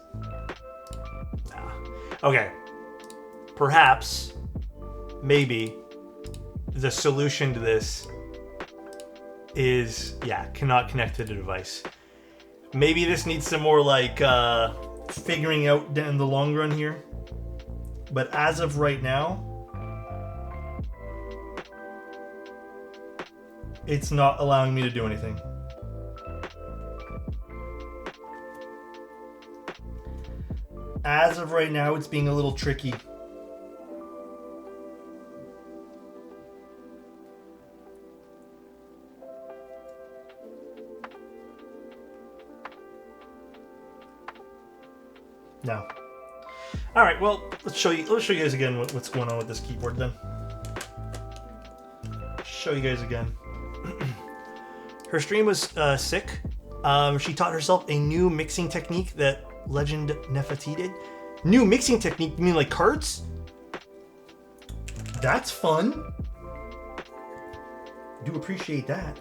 Nah. Okay. Perhaps, maybe, the solution to this is, yeah, cannot connect to the device. Maybe this needs some more, like, figuring out in the long run here. But as of right now, it's not allowing me to do anything. As of right now, it's being a little tricky. No. All right. Well, let's show you guys again what's going on with this keyboard. Then show you guys again. Her stream was sick. She taught herself a new mixing technique that Legend Nefertiti. New mixing technique? You mean like cards? That's fun. Do appreciate that.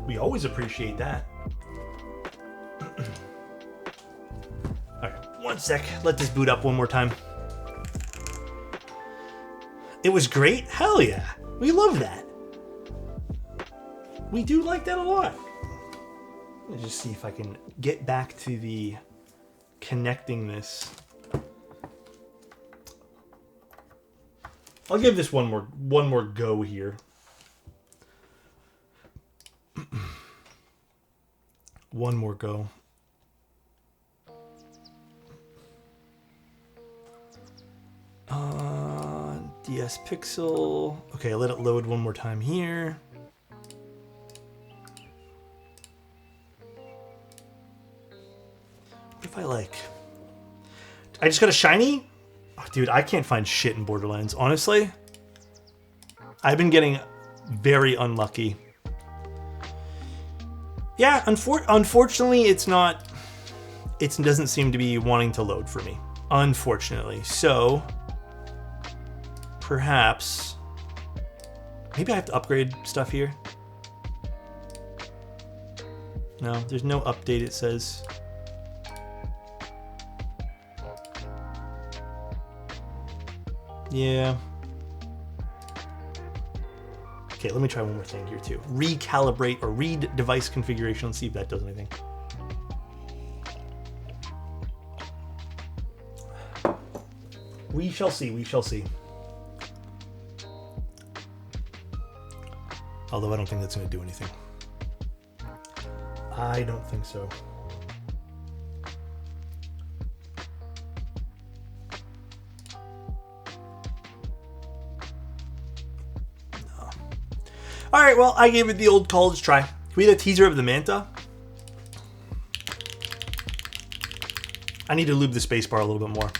We always appreciate that. Alright, one sec. Let this boot up one more time. It was great? Hell yeah. We love that. We do like that a lot. Let me just see if I can get back to the connecting this. I'll give this one more go here. One more go. DS Pixel. Okay, let it load one more time here. What if I like... I just got a shiny? Oh, dude, I can't find shit in Borderlands, honestly. I've been getting very unlucky. Yeah, unfortunately, it's not... It doesn't seem to be wanting to load for me. Unfortunately. So, perhaps... Maybe I have to upgrade stuff here. No, there's no update, it says. Yeah. Okay, let me try one more thing here too. Recalibrate or read device configuration and see if that does anything. We shall see, we shall see. Although I don't think that's going to do anything. I don't think so. Alright, well, I gave it the old college try. Can we get a teaser of the Manta? I need to lube the spacebar a little bit more.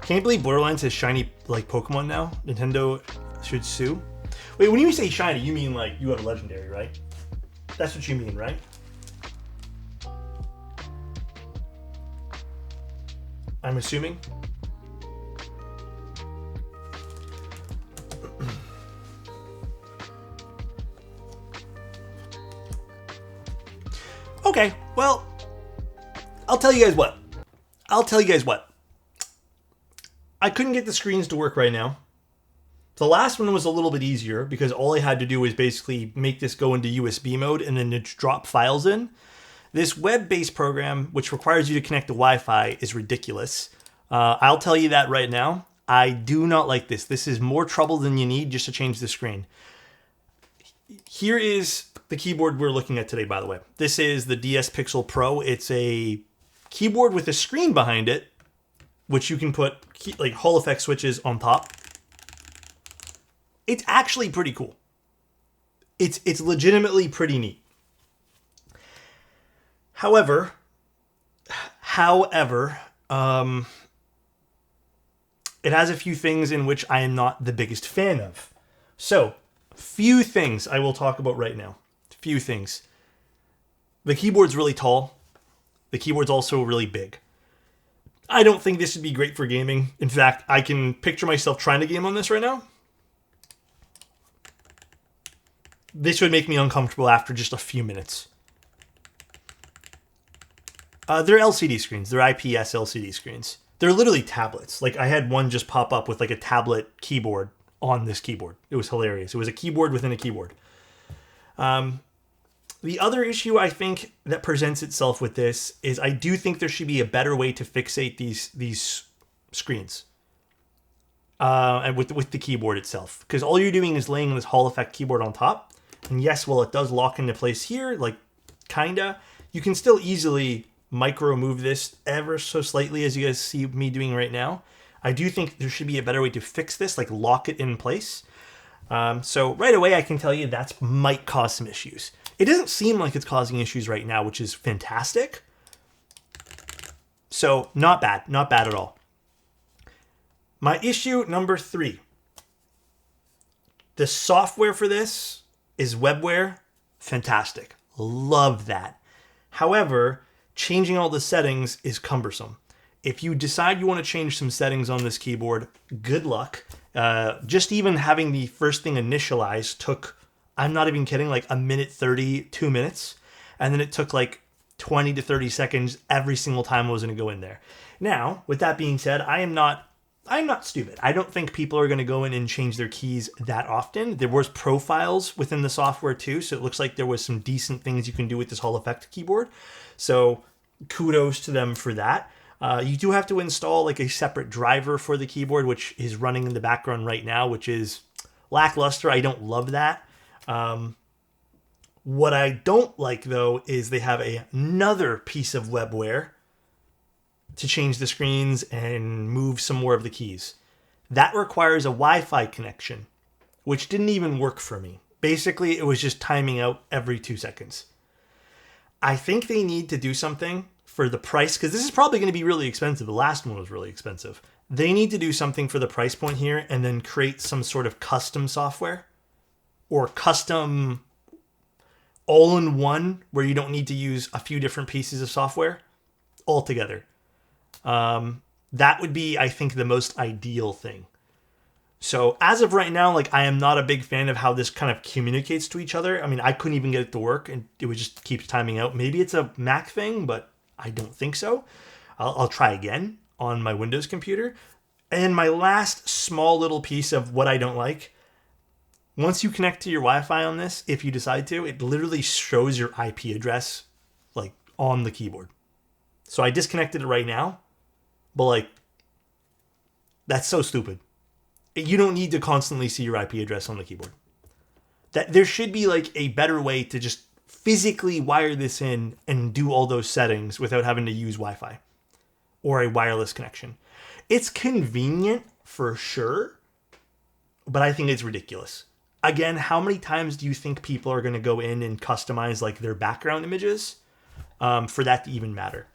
Can't you believe Borderlands has shiny, like, Pokemon now? Nintendo should sue. Wait, when you say shiny, you mean, like, you have a legendary, right? That's what you mean, right? I'm assuming. Okay, well, I'll tell you guys what. I couldn't get the screens to work right now. The last one was a little bit easier because all I had to do was basically make this go into USB mode and then just drop files in. This web-based program, which requires you to connect to Wi-Fi, is ridiculous. I'll tell you that right now. I do not like this. This is more trouble than you need just to change the screen. Here is the keyboard we're looking at today, by the way. This is the DS Pixel Pro. It's a keyboard with a screen behind it, which you can put like Hall effect switches on top. It's actually pretty cool. It's legitimately pretty neat. However, it has a few things in which I am not the biggest fan of. So, few things I will talk about right now. Few things. The keyboard's really tall. The keyboard's also really big. I don't think this would be great for gaming. In fact, I can picture myself trying to game on this right now. This would make me uncomfortable after just a few minutes. They're LCD screens. They're IPS LCD screens. They're literally tablets. Like, I had one just pop up with like a tablet keyboard on this keyboard. It was hilarious. It was a keyboard within a keyboard. The other issue I think that presents itself with this is I do think there should be a better way to fixate these screens. And with the keyboard itself. Because all you're doing is laying this Hall effect keyboard on top. And yes, well, it does lock into place here, like, kinda. You can still easily micro move this ever so slightly, as you guys see me doing right now. I do think there should be a better way to fix this, like lock it in place. So right away, I can tell you that might cause some issues. It doesn't seem like it's causing issues right now, which is fantastic. So not bad at all. My issue number 3. The software for this is webware. Fantastic. Love that. However, changing all the settings is cumbersome. If you decide you want to change some settings on this keyboard, good luck. Just even having the first thing initialized took, I'm not even kidding, like 1:30, 2 minutes. And then it took like 20 to 30 seconds every single time I was going to go in there. Now, with that being said, I'm not stupid. I don't think people are going to go in and change their keys that often. There was profiles within the software too, so it looks like there was some decent things you can do with this Hall effect keyboard. So kudos to them for that. You do have to install like a separate driver for the keyboard, which is running in the background right now, which is lackluster. I don't love that. What I don't like, though, is they have another piece of webware to change the screens and move some more of the keys. That requires a Wi-Fi connection, which didn't even work for me. Basically, it was just timing out every 2 seconds. I think they need to do something for the price, because this is probably going to be really expensive. The last one was really expensive. They need to do something for the price point here and then create some sort of custom software or custom all-in-one where you don't need to use a few different pieces of software altogether. That would be, I think, the most ideal thing. So as of right now, like, I am not a big fan of how this kind of communicates to each other. I mean, I couldn't even get it to work, and it would just keep timing out. Maybe it's a Mac thing, but I don't think so. I'll try again on my Windows computer. And my last small little piece of what I don't like, once you connect to your Wi-Fi on this, if you decide to, it literally shows your IP address like on the keyboard. So I disconnected it right now, but like, that's so stupid. You don't need to constantly see your IP address on the keyboard. That there should be like a better way to just physically wire this in and do all those settings without having to use Wi-Fi or a wireless connection. It's convenient for sure, but I think it's ridiculous. Again, how many times do you think people are going to go in and customize like their background images for that to even matter?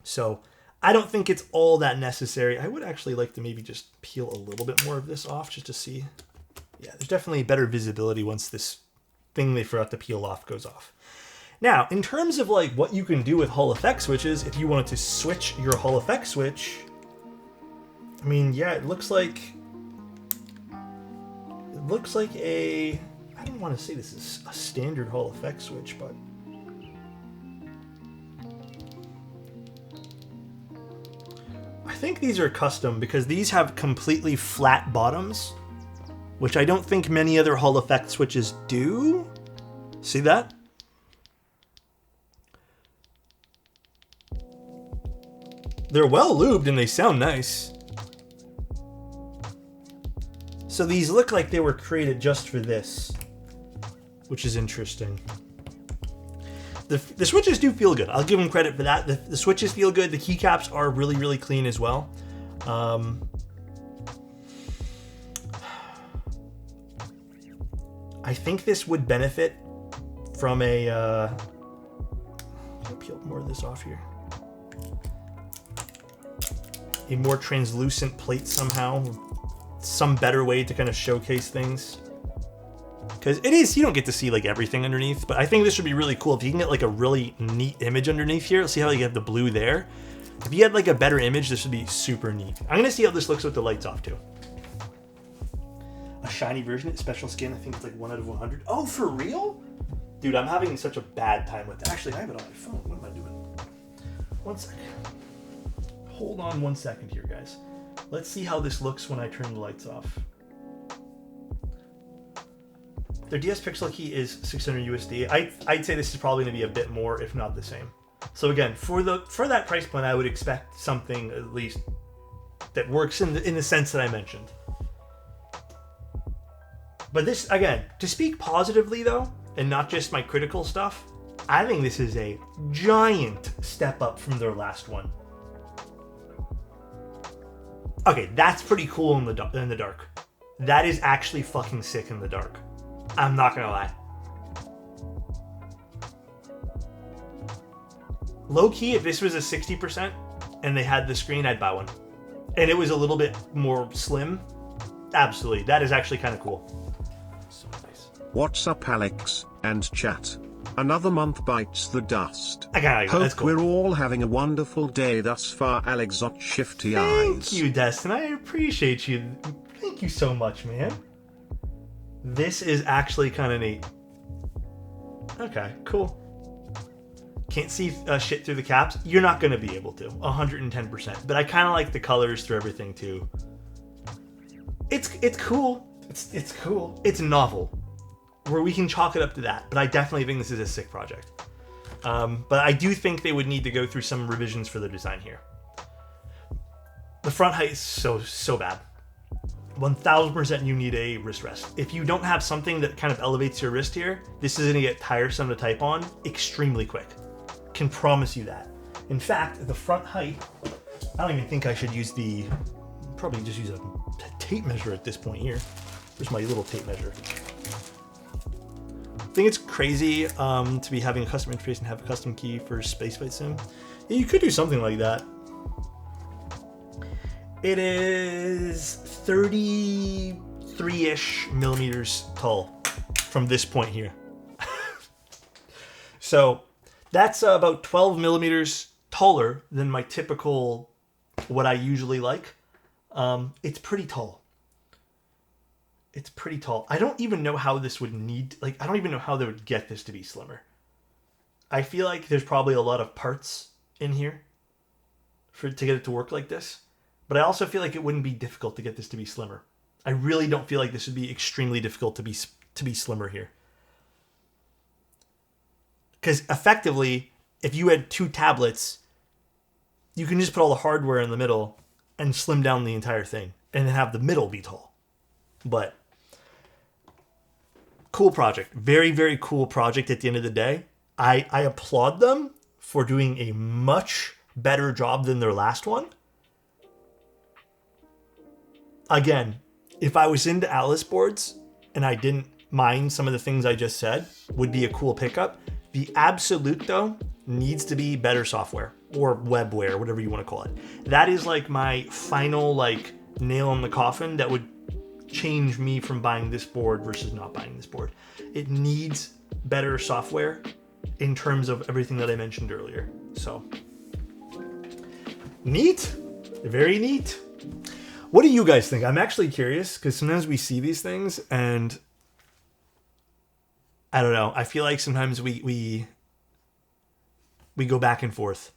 So I don't think it's all that necessary. I would actually like to maybe just peel a little bit more of this off just to see. Yeah, there's definitely better visibility once this thing they forgot to peel off goes off. Now, in terms of like what you can do with Hall effect switches, if you wanted to switch your Hall effect switch, I mean, yeah, it looks like a, I don't want to say this is a standard Hall effect switch, but I think these are custom because these have completely flat bottoms, which I don't think many other Hall effect switches do. See that? They're well lubed and they sound nice. So these look like they were created just for this, which is interesting. The switches do feel good. I'll give them credit for that. The switches feel good. The keycaps are really, really clean as well. I think this would benefit from a... I'll peel more of this off here. A more translucent plate somehow. Some better way to kind of showcase things. Because it is, you don't get to see like everything underneath, but I think this would be really cool if you can get like a really neat image underneath here. Let's see how you have the blue there. If you had like a better image, this would be super neat. I'm gonna see how this looks with the lights off too. A shiny version, special skin, I think it's like 1 out of 100. Oh, for real? Dude, I'm having such a bad time with it. Actually, I have it on my phone. What am I doing? 1 second. Hold on 1 second here, guys. Let's see how this looks when I turn the lights off. Their DS pixel key is 600 USD. I'd say this is probably going to be a bit more, if not the same. So again, for that price point, I would expect something at least that works in the sense that I mentioned. But this, again, to speak positively though, and not just my critical stuff, I think this is a giant step up from their last one. Okay, that's pretty cool in the dark. That is actually fucking sick in the dark. I'm not gonna lie. Low key, if this was a 60% and they had the screen, I'd buy one. And it was a little bit more slim. Absolutely, that is actually kind of cool. So nice. What's up, Alex and chat? Another month bites the dust. I got it. Hope That's cool. we're all having a wonderful day thus far, Alexotos shifty eyes. Thank you, Destin. I appreciate you. Thank you so much, man. This is actually kind of neat. Okay, cool. Can't see shit through the caps. You're not going to be able to, 110%. But I kind of like the colors through everything too. It's cool. It's cool. It's novel. Where we can chalk it up to that. But I definitely think this is a sick project. But I do think they would need to go through some revisions for the design here. The front height is so bad. 1000% you need a wrist rest. If you don't have something that kind of elevates your wrist here, this is going to get tiresome to type on extremely quick. Can promise you that. In fact, the front height, I don't even think I should use probably just use a tape measure at this point here. Where's my little tape measure? I think it's crazy to be having a custom interface and have a custom key for Spaceflight Sim. Yeah, you could do something like that. It is 33-ish millimeters tall from this point here. So that's about 12 millimeters taller than my typical, what I usually like. It's pretty tall. It's pretty tall. I don't even know how this would I don't even know how they would get this to be slimmer. I feel like there's probably a lot of parts in here to get it to work like this. But I also feel like it wouldn't be difficult to get this to be slimmer. I really don't feel like this would be extremely difficult to be slimmer here. Because effectively, if you had 2 tablets, you can just put all the hardware in the middle and slim down the entire thing and then have the middle be tall. But cool project. Very, very cool project at the end of the day. I applaud them for doing a much better job than their last one. Again, if I was into Alice boards and I didn't mind some of the things I just said, would be a cool pickup. The absolute, though, needs to be better software or webware, whatever you want to call it. That is like my final nail in the coffin that would change me from buying this board versus not buying this board. It needs better software in terms of everything that I mentioned earlier. So, neat. Very neat. What do you guys think? I'm actually curious because sometimes we see these things and I don't know. I feel like sometimes we go back and forth.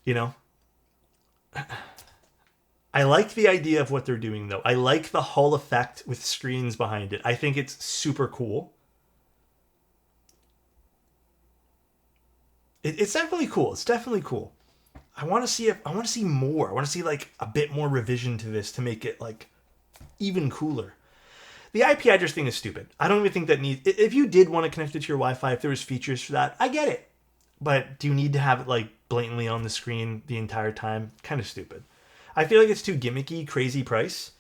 You know? I like the idea of what they're doing though. I like the Hall effect with screens behind it. I think it's super cool. It's definitely cool. It's definitely cool. I want to see more. I want to see like a bit more revision to this to make it like even cooler. The IP address thing is stupid. I don't even think that needs... If you did want to connect it to your Wi-Fi, if there was features for that, I get it. But do you need to have it like blatantly on the screen the entire time? Kind of stupid. I feel like it's too gimmicky, crazy price.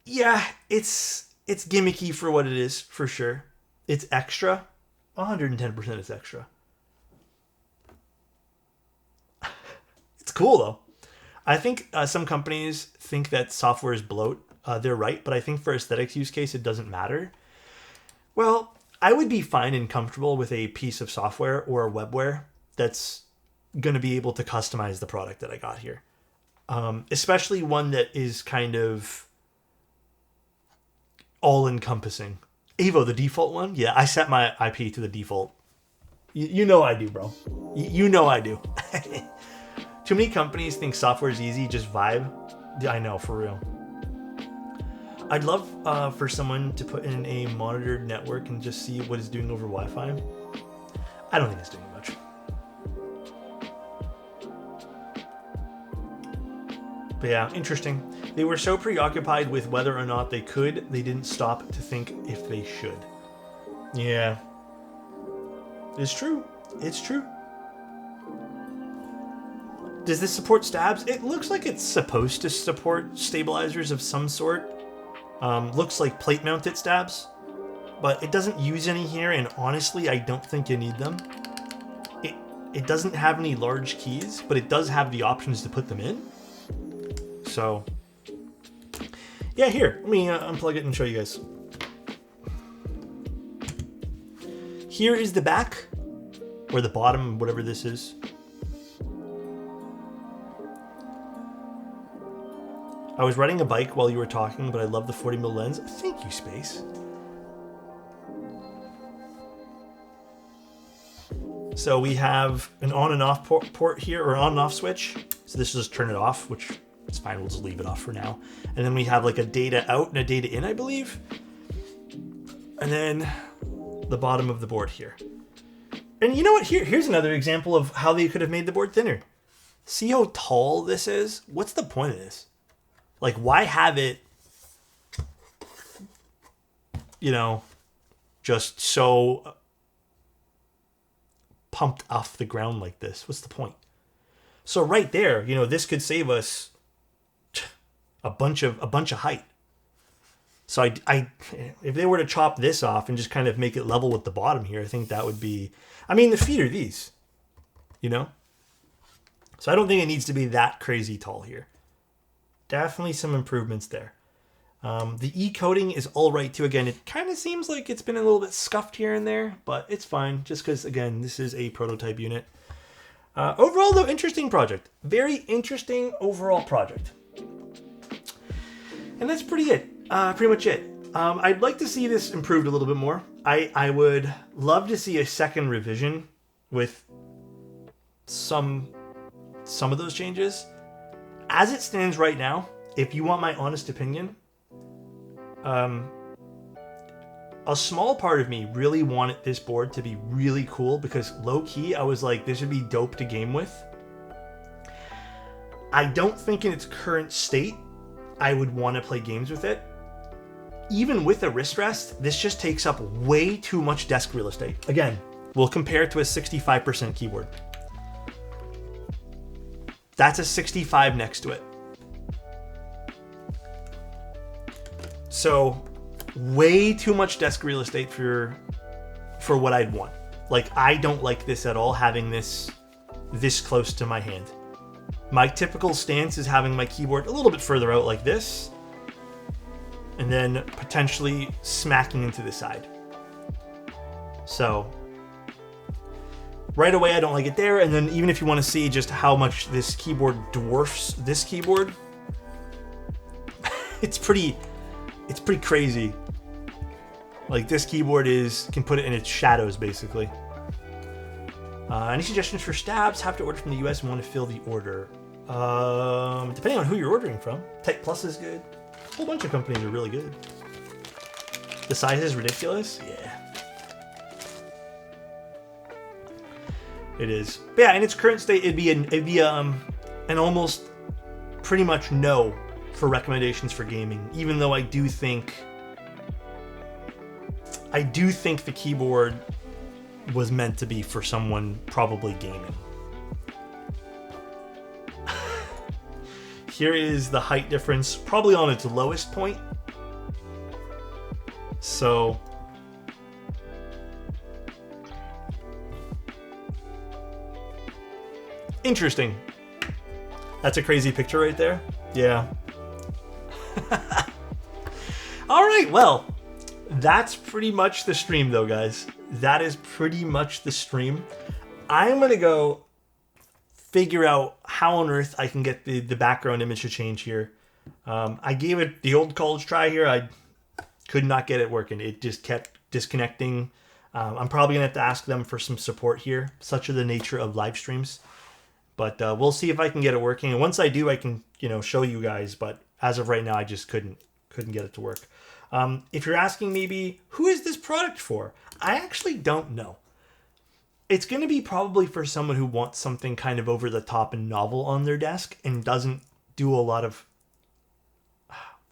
Yeah, it's gimmicky for what it is, for sure. It's extra. 110% it's extra. It's cool, though. I think some companies think that software is bloat. They're right, but I think for aesthetics use case, it doesn't matter. Well, I would be fine and comfortable with a piece of software or a webware that's going to be able to customize the product that I got here. Especially one that is kind of all-encompassing. Evo, the default one? Yeah, I set my IP to the default. You know I do, bro. You know I do. Too many companies think software is easy, just vibe. I know, for real. I'd love for someone to put in a monitored network and just see what it's doing over Wi-Fi. I don't think it's doing much. But yeah, interesting. They were so preoccupied with whether or not they could, they didn't stop to think if they should. Yeah. It's true. It's true. Does this support stabs? It looks like it's supposed to support stabilizers of some sort. Looks like plate-mounted stabs, but it doesn't use any here, and honestly, I don't think you need them. It doesn't have any large keys, but it does have the options to put them in. So, yeah, here, let me unplug it and show you guys. Here is the back, or the bottom, whatever this is. I was riding a bike while you were talking, but I love the 40mm lens. Thank you, Space. So we have an on and off port here, or on and off switch. So this will just turn it off, which is fine. We'll just leave it off for now. And then we have like a data out and a data in, I believe. And then the bottom of the board here. And you know what? Here's another example of how they could have made the board thinner. See how tall this is? What's the point of this? Like, why have it, you know, just so pumped off the ground like this? What's the point? So right there, you know, this could save us a bunch of height. So I if they were to chop this off and just kind of make it level with the bottom here, I think that would be, I mean, the feet are these, you know? So I don't think it needs to be that crazy tall here. Definitely some improvements there. The E-coating is all right too. Again, it kind of seems like it's been a little bit scuffed here and there, but it's fine just because, again, this is a prototype unit. Overall, though, interesting project. Very interesting overall project. And that's pretty much it. I'd like to see this improved a little bit more. I would love to see a second revision with some of those changes. As it stands right now, if you want my honest opinion, a small part of me really wanted this board to be really cool because low-key, I was like, this would be dope to game with. I don't think in its current state, I would want to play games with it. Even with a wrist rest, this just takes up way too much desk real estate. Again, we'll compare it to a 65% keyboard. That's a 65 next to it. So, way too much desk real estate for what I'd want. Like, I don't like this at all, having this close to my hand. My typical stance is having my keyboard a little bit further out like this, and then potentially smacking into the side. So, right away, I don't like it there. And then even if you want to see just how much this keyboard dwarfs this keyboard, it's pretty crazy. Like, this keyboard can put it in its shadows, basically. Any suggestions for stabs? Have to order from the US and want to fill the order. Depending on who you're ordering from. Type Plus is good. A whole bunch of companies are really good. The size is ridiculous? Yeah. It is. But yeah, in its current state, it'd be an almost pretty much no for recommendations for gaming. Even though I do think the keyboard was meant to be for someone probably gaming. Here is the height difference, probably on its lowest point. So interesting. That's a crazy picture right there. Yeah. All right, well, that's pretty much the stream though, guys. That is pretty much the stream. I'm gonna go figure out how on earth I can get the background image to change here. I gave it the old college try here. I could not get it working. It just kept disconnecting. I'm probably gonna have to ask them for some support here. Such are the nature of live streams. But we'll see if I can get it working. And once I do, I can, show you guys. But as of right now, I just couldn't get it to work. If you're asking maybe, who is this product for? I actually don't know. It's going to be probably for someone who wants something kind of over the top and novel on their desk and doesn't do a lot of...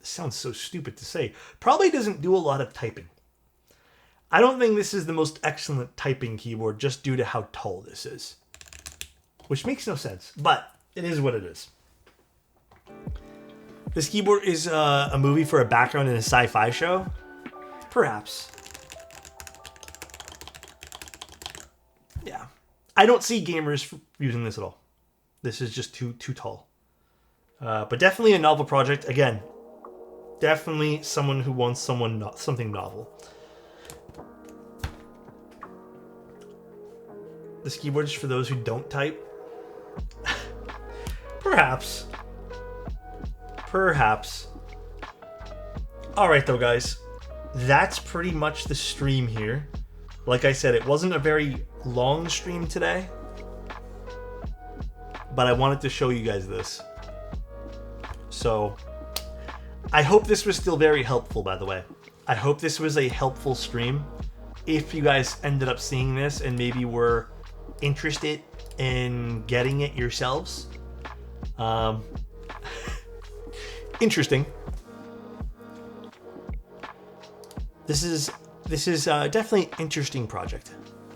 This sounds so stupid to say. Probably doesn't do a lot of typing. I don't think this is the most excellent typing keyboard just due to how tall this is. Which makes no sense, but it is what it is. This keyboard is a movie for a background in a sci-fi show? Perhaps. Yeah. I don't see gamers using this at all. This is just too tall. But definitely a novel project. Again, definitely someone who wants something novel. This keyboard is for those who don't type. Perhaps. Alright though, guys. That's pretty much the stream here. Like I said, it wasn't a very long stream today. But I wanted to show you guys this. So, I hope this was still very helpful, by the way. I hope this was a helpful stream. If you guys ended up seeing this and maybe were interested in getting it yourselves. Interesting. This is definitely an interesting project.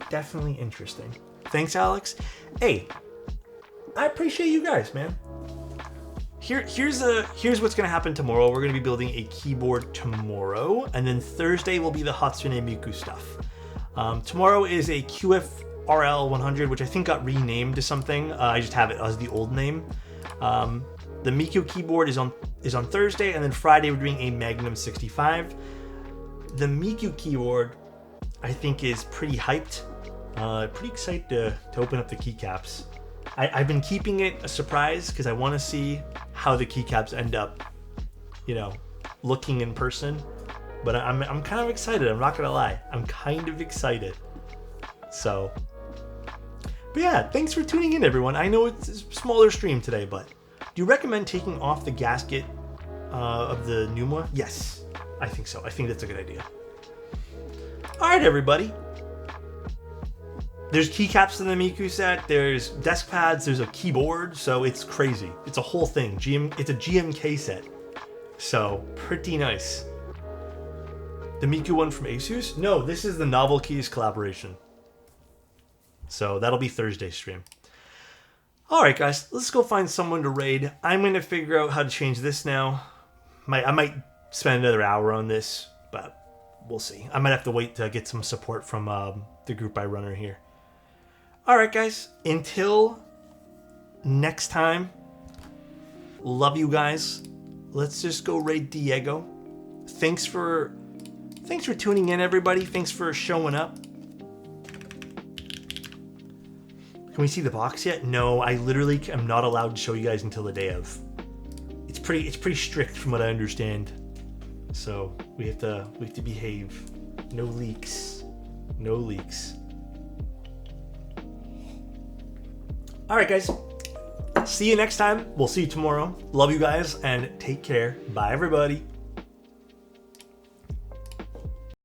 Definitely interesting. Thanks, Alex. Hey, I appreciate you guys, man. Here's what's gonna happen tomorrow. We're gonna be building a keyboard tomorrow, and then Thursday will be the Hatsune Miku stuff. Tomorrow is a QFRL 100, which I think got renamed to something. I just have it as the old name. The Miku keyboard is on Thursday, and then Friday we're doing a Magnum 65. The Miku keyboard, I think, is pretty hyped. Pretty excited to open up the keycaps. I've been keeping it a surprise because I want to see how the keycaps end up, looking in person. But I'm kind of excited. I'm not gonna lie. I'm kind of excited. So, but yeah, thanks for tuning in, everyone. I know it's a smaller stream today, but do you recommend taking off the gasket of the Numa? Yes, I think so. I think that's a good idea. All right, everybody. There's keycaps in the Miku set. There's desk pads. There's a keyboard. So it's crazy. It's a whole thing. It's a GMK set. So pretty nice. The Miku one from Asus? No, this is the Novel Keys collaboration. So that'll be Thursday stream. Alright guys, let's go find someone to raid. I'm going to figure out how to change this now. I might spend another hour on this, but we'll see. I might have to wait to get some support from the group I run here. Alright guys, until next time, love you guys. Let's just go raid Diego. Thanks for tuning in, everybody. Thanks for showing up. Can we see the box yet? No, I literally am not allowed to show you guys until the day of. It's pretty strict from what I understand. So we have to behave. No leaks. No leaks. Alright guys. See you next time. We'll see you tomorrow. Love you guys and take care. Bye everybody.